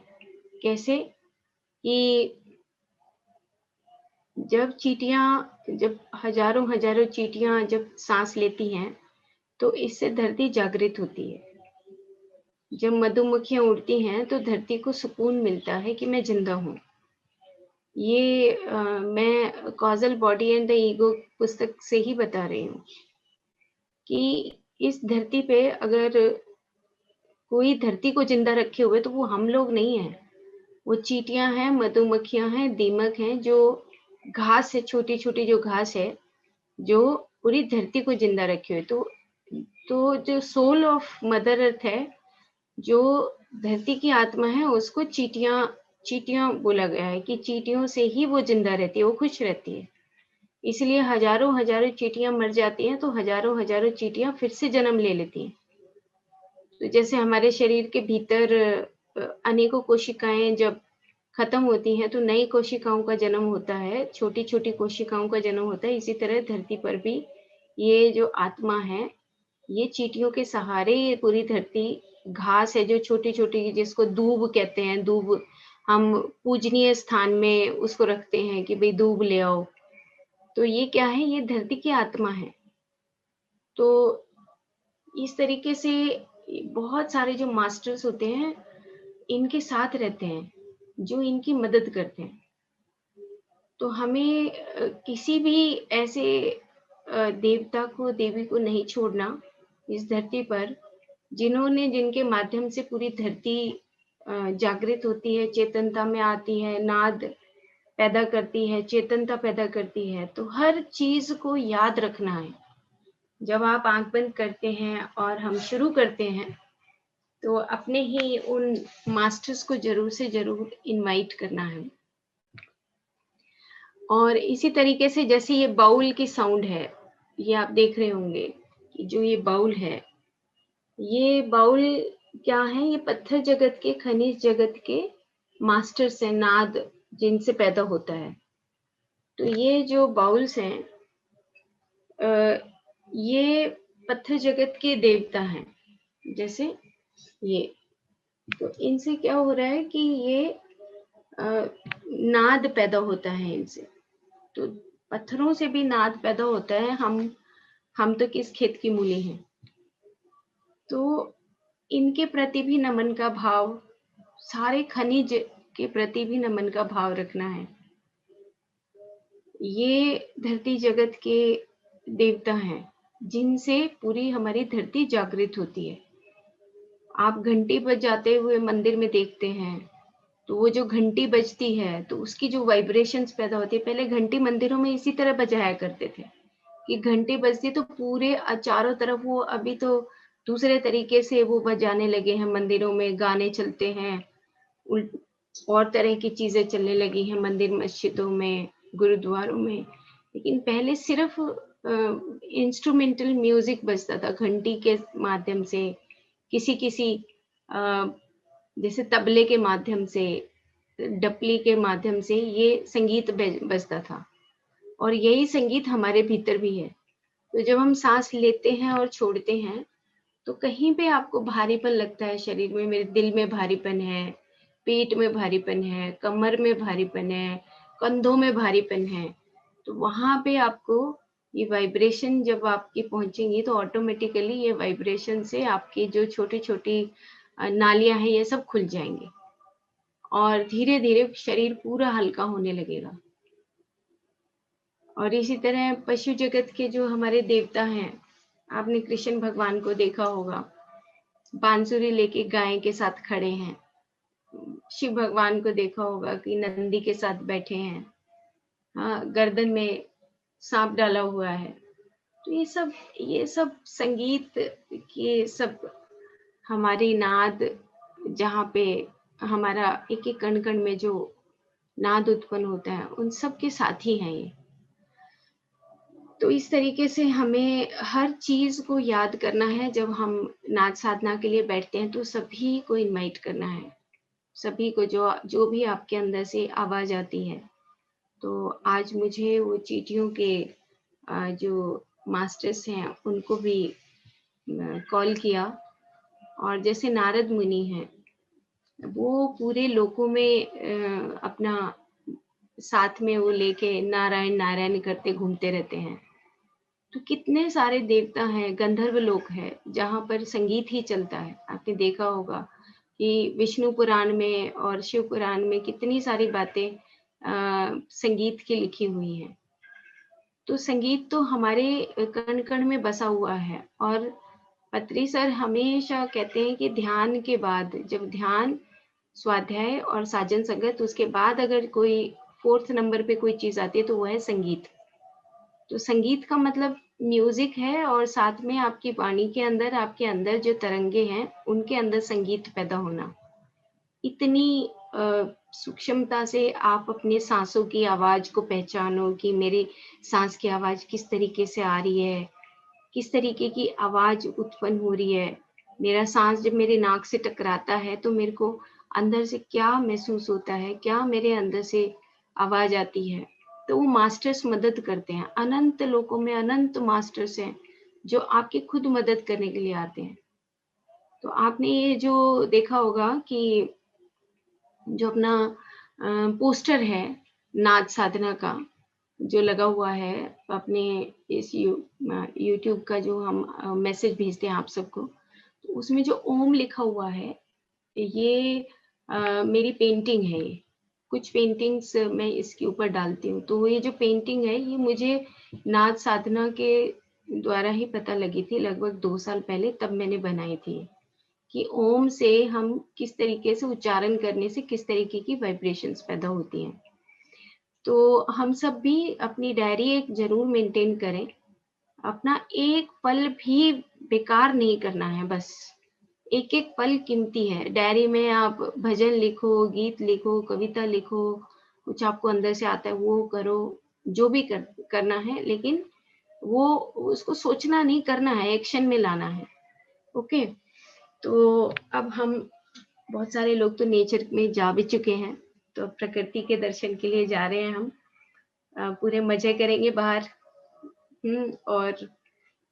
कैसे कि जब हजारों चींटियां जब सांस लेती हैं, तो इससे धरती जागृत होती है। जब मधुमक्खियां उड़ती हैं, तो धरती को सुकून मिलता है कि मैं जिंदा हूँ। ये मैं causal body and the ego पुस्तक से ही बता रही हूँ। कि इस धरती पे अगर कोई धरती को जिंदा रखे हुए तो वो हम लोग नहीं हैं। वो चींटियां हैं, मधुमक्खियां हैं, दीमक हैं, जो घास है, छोटी-छोटी जो घास है, जो पूरी धरती को जिंदा रखे हुए। तो जो सोल ऑफ मदर अर्थ है, जो धरती की आत्मा है, उसको चींटियां चींटियां बोला गया है कि चींटियों से ही वो जिंदा रहती है, वो खुश रहती है। इसलिए हजारों हजारों चींटियां मर जाती हैं तो हजारों हजारों चींटियां फिर से जन्म ले लेती हैं। तो जैसे हमारे शरीर के भीतर अनेकों कोशिकाएं जब खत्म होती हैं तो नई कोशिकाओं का जन्म होता है, छोटी-छोटी कोशिकाओं का जन्म होता है। इसी तरह धरती पर भी ये जो आत्मा है, ये चींटियों के सहारे ये पूरी धरती घास है जो छोटी-छोटी, जिसको दूब कहते हैं, दूब हम पूजनीय स्थान में उसको रखते हैं कि भई दूब ले आओ। तो ये क्या है? ये धरती की आत्मा है। तो इस तरीके से बहुत सारे जो मास्टर्स होते हैं, इनके साथ रहते हैं, जो इनकी मदद करते हैं। तो हमें किसी भी ऐसे देवता को, देवी को नहीं छोड़ना इस धरती पर, जिनके माध्यम से पूरी धरती जागृत होती है, चेतनता में आती है, नाद पैदा करती है, चेतनता पैदा करती है। तो हर चीज़ को याद रखना है। जब आप आँख बंद करते हैं और हम शुरू करते हैं, तो अपने ही उन मास्टर्स को ज़रूर से ज़रूर इनवाइट करना है। और इसी तरीके से जैसे ये बाउल की साउंड है, ये आप देख रहे होंगे कि जो ये बाउल है, ये बाउल क्या है? ये पत्थर जगत के, खनिज जगत के मास्टर्स हैं, नाद जिनसे पैदा होता है। तो ये जो बाउल्स हैं, ये पत्थर जगत के देवता हैं। जैसे ये, तो इनसे क्या हो रहा है कि ये नाद पैदा होता है इनसे। तो पत्थरों से भी नाद पैदा होता है। हम तो किस खेत की मूली हैं। तो इनके प्रति भी नमन का भाव, सारे खनिज के प्रति भी नमन का भाव रखना है। ये धरती जगत के देवता हैं, जिनसे पूरी हमारी धरती जागृत होती है। आप घंटी बजाते हुए मंदिर में देखते हैं, तो वो जो घंटी बजती है, तो उसकी जो वाइब्रेशंस पैदा होती है। पहले घंटी मंदिरों में इसी तरह बजाया करते थे कि घंटी बजती तो पूरे चारों तरफ वो, अभी तो दूसरे तरीके से वो बजाने लगे हैं मंदिरों में, गाने चलते हैं, और तरह की चीजें चलने लगी हैं मंदिर मस्जिदों में, गुरुद्वारों में। लेकिन पहले सिर्फ इंस्ट्रूमेंटल म्यूजिक बजता था घंटी के माध्यम से, किसी अ, जैसे तबले के माध्यम से, डपली के माध्यम से ये संगीत बजता था। और यही संगीत हमारे भीतर भी है। तो जब हम सांस लेते हैं और छोड़ते हैं, तो कहीं पे आपको भारीपन लगता है शरीर में, मेरे दिल में भारीपन है, पेट में भारीपन है, कमर में भारीपन है, कंधों में भारीपन है, तो वहाँ पे आपको ये वाइब्रेशन जब आपकी पहुँचेंगी, तो ऑटोमेटिकली ये वाइब्रेशन से आपकी जो छोटी-छोटी नालियाँ हैं, ये सब खुल जाएँगी और धीरे-धीरे शरीर पूरा हल्का होने लगेगा। और इसी तरह पशु जगत के जो हमारे देवता हैं, आपने कृष्ण भगवान को देखा होगा, बांसुरी लेके गाय के साथ खड़े हैं। शिव भगवान को देखा होगा कि नंदी के साथ बैठे हैं। हाँ, गर्दन में सांप डाला हुआ है। तो ये सब संगीत के सब हमारी नाद, जहाँ पे हमारा एक-एक कण-कण में जो नाद उत्पन्न होता है, उन सब के साथी हैं ये। तो इस तरीके से हमें हर चीज़ को याद करना है। जब हम नाद साधना के लिए बैठते हैं, तो सभी को इनवाइट करना है। सभी को, जो जो भी आपके अंदर से आवाज़ आती है। तो आज मुझे वो चींटियों के जो मास्टर्स हैं, उनको भी कॉल किया। और जैसे नारद मुनि हैं, वो पूरे लोकों में अपना साथ में वो लेके नारायण नारायण करते घूमते रहते हैं। तो कितने सारे देवता हैं, गंधर्व लोक है, जहाँ पर संगीत ही चलता है। आपने देखा होगा कि विष्णु पुराण में और शिव पुराण में कितनी सारी बातें संगीत की लिखी हुई हैं। तो संगीत तो हमारे कण कण में बसा हुआ है। और पत्री सर हमेशा कहते हैं कि ध्यान के बाद, जब ध्यान, स्वाध्याय और साजन संगत, उसके बाद अगर कोई फोर्थ नंबर पे कोई चीज आती है तो वो है संगीत। तो संगीत का मतलब म्यूजिक है, और साथ में आपकी वाणी के अंदर, आपके अंदर जो तरंगे हैं उनके अंदर संगीत पैदा होना। इतनी सूक्ष्मता से आप अपने सांसों की आवाज को पहचानो कि मेरी सांस की आवाज किस तरीके से आ रही है, किस तरीके की आवाज उत्पन्न हो रही है। मेरा सांस जब मेरे नाक से टकराता है तो मेरे को अंदर से क्या महसूस होता है, क्या मेरे अंदर से आवाज आती है। तो वो मास्टर्स मदद करते हैं। अनंत लोकों में अनंत मास्टर्स हैं जो आपकी खुद मदद करने के लिए आते हैं। तो आपने ये जो देखा होगा कि जो अपना पोस्टर है नाद साधना का, जो लगा हुआ है अपने इस यूट्यूब का, जो हम मैसेज भेजते हैं आप सबको, तो उसमें जो ओम लिखा हुआ है, ये मेरी पेंटिंग है। ये कुछ पेंटिंग्स मैं इसके ऊपर डालती हूँ। तो ये जो पेंटिंग है ये मुझे नाद साधना के द्वारा ही पता लगी थी, लगभग 2 साल पहले, तब मैंने बनाई थी कि ओम से हम किस तरीके से उच्चारण करने से किस तरीके की वाइब्रेशंस पैदा होती हैं। तो हम सब भी अपनी डायरी एक ज़रूर मेंटेन करें। अपना एक पल भी बेकार नहीं करना है बस। एक-एक पल कीमती है। डायरी में आप भजन लिखो, गीत लिखो, कविता लिखो, कुछ आपको अंदर से आता है वो करो, जो भी करना है, लेकिन वो उसको सोचना नहीं, करना है, एक्शन में लाना है। ओके? तो अब हम, बहुत सारे लोग तो नेचर में जा भी चुके हैं, तो अब प्रकृति के दर्शन के लिए जा रहे हैं हम। पूरे मज़े करेंगे बाहर, और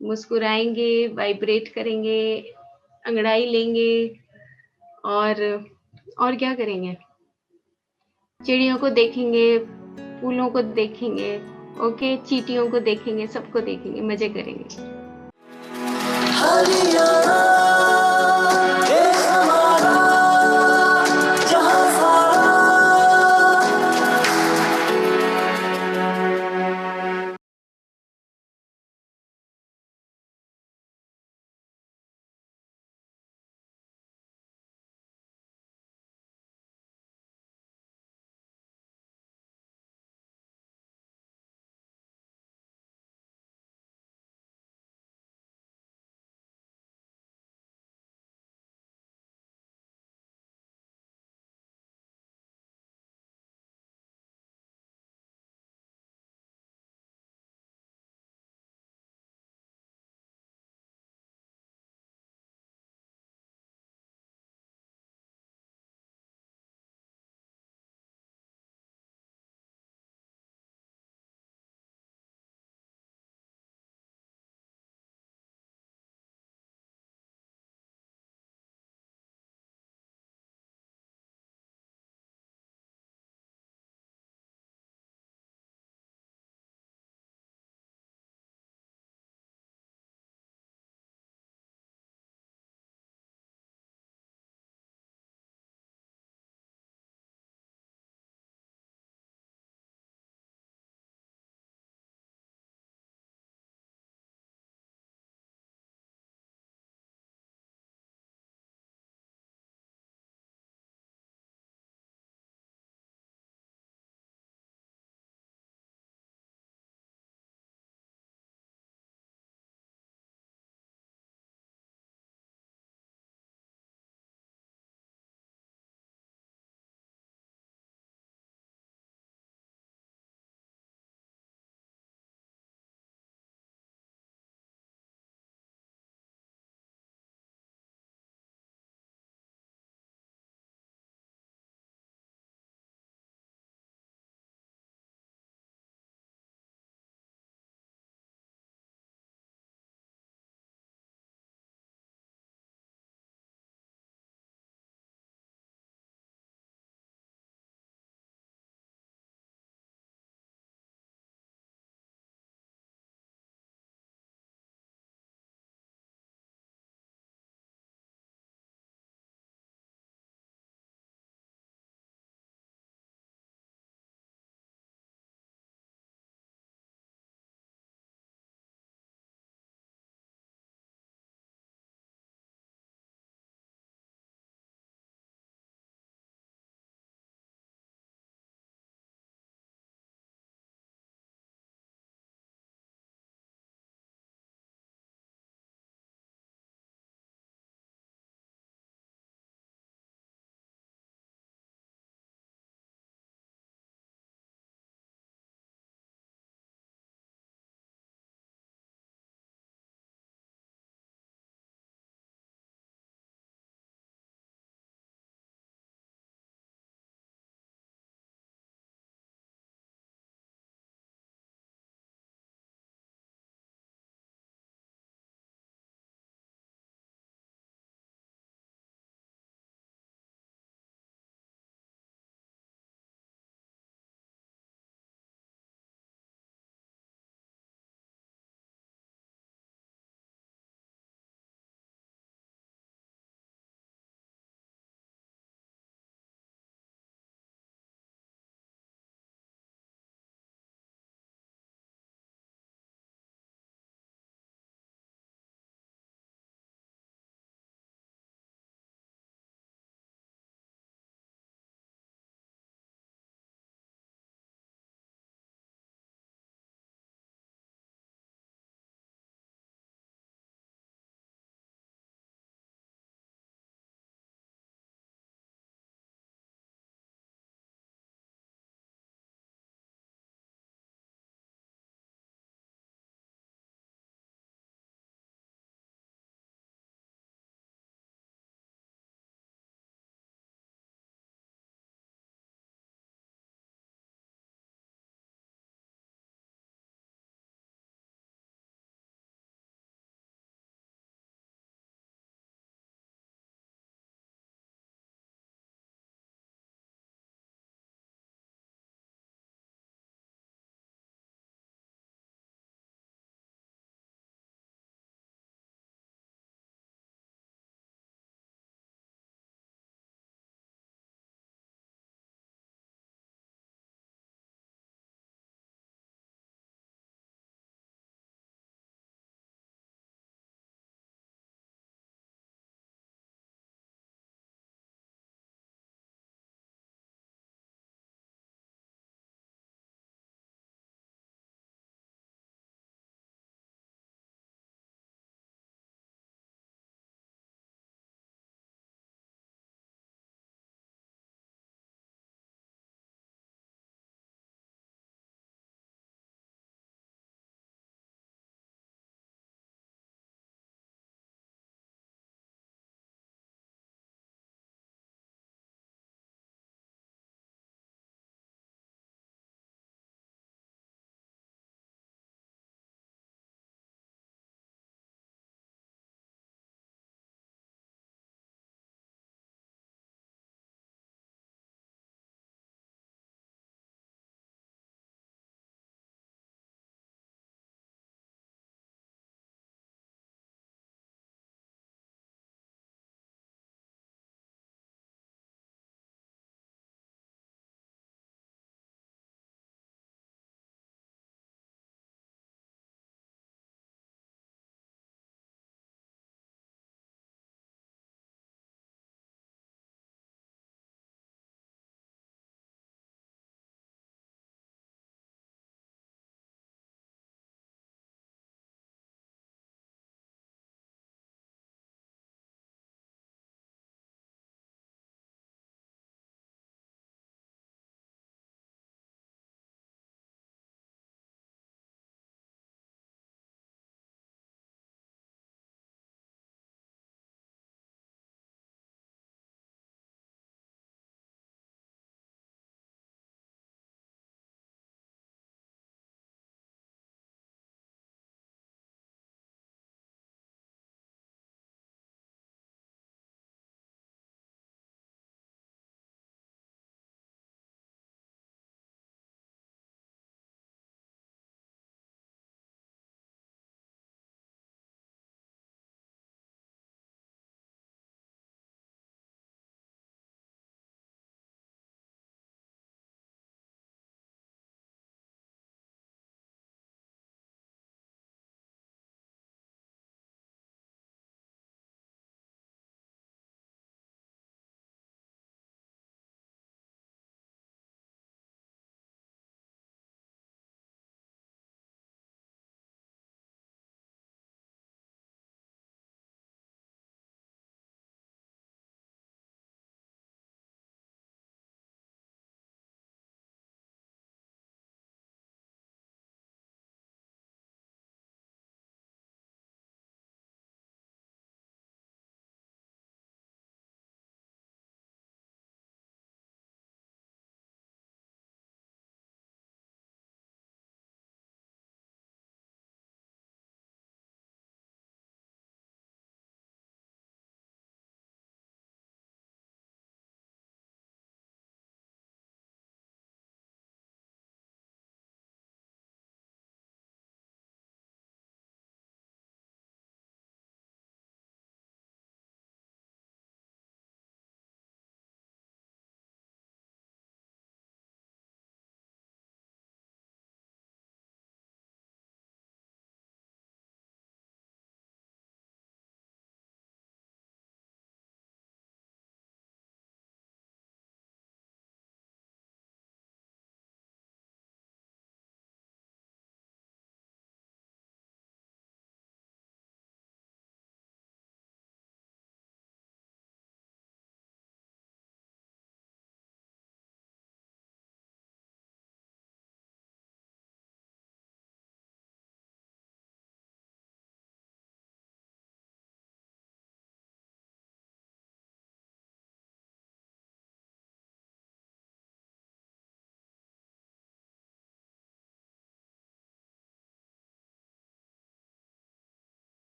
मुस्कुराएँगे, वाइब्रेट करेंगे, अंगड़ाई लेंगे, और क्या करेंगे? चिड़ियों को देखेंगे, फूलों को देखेंगे, ओके, चींटियों को देखेंगे, सबको देखेंगे, मज़े करेंगे।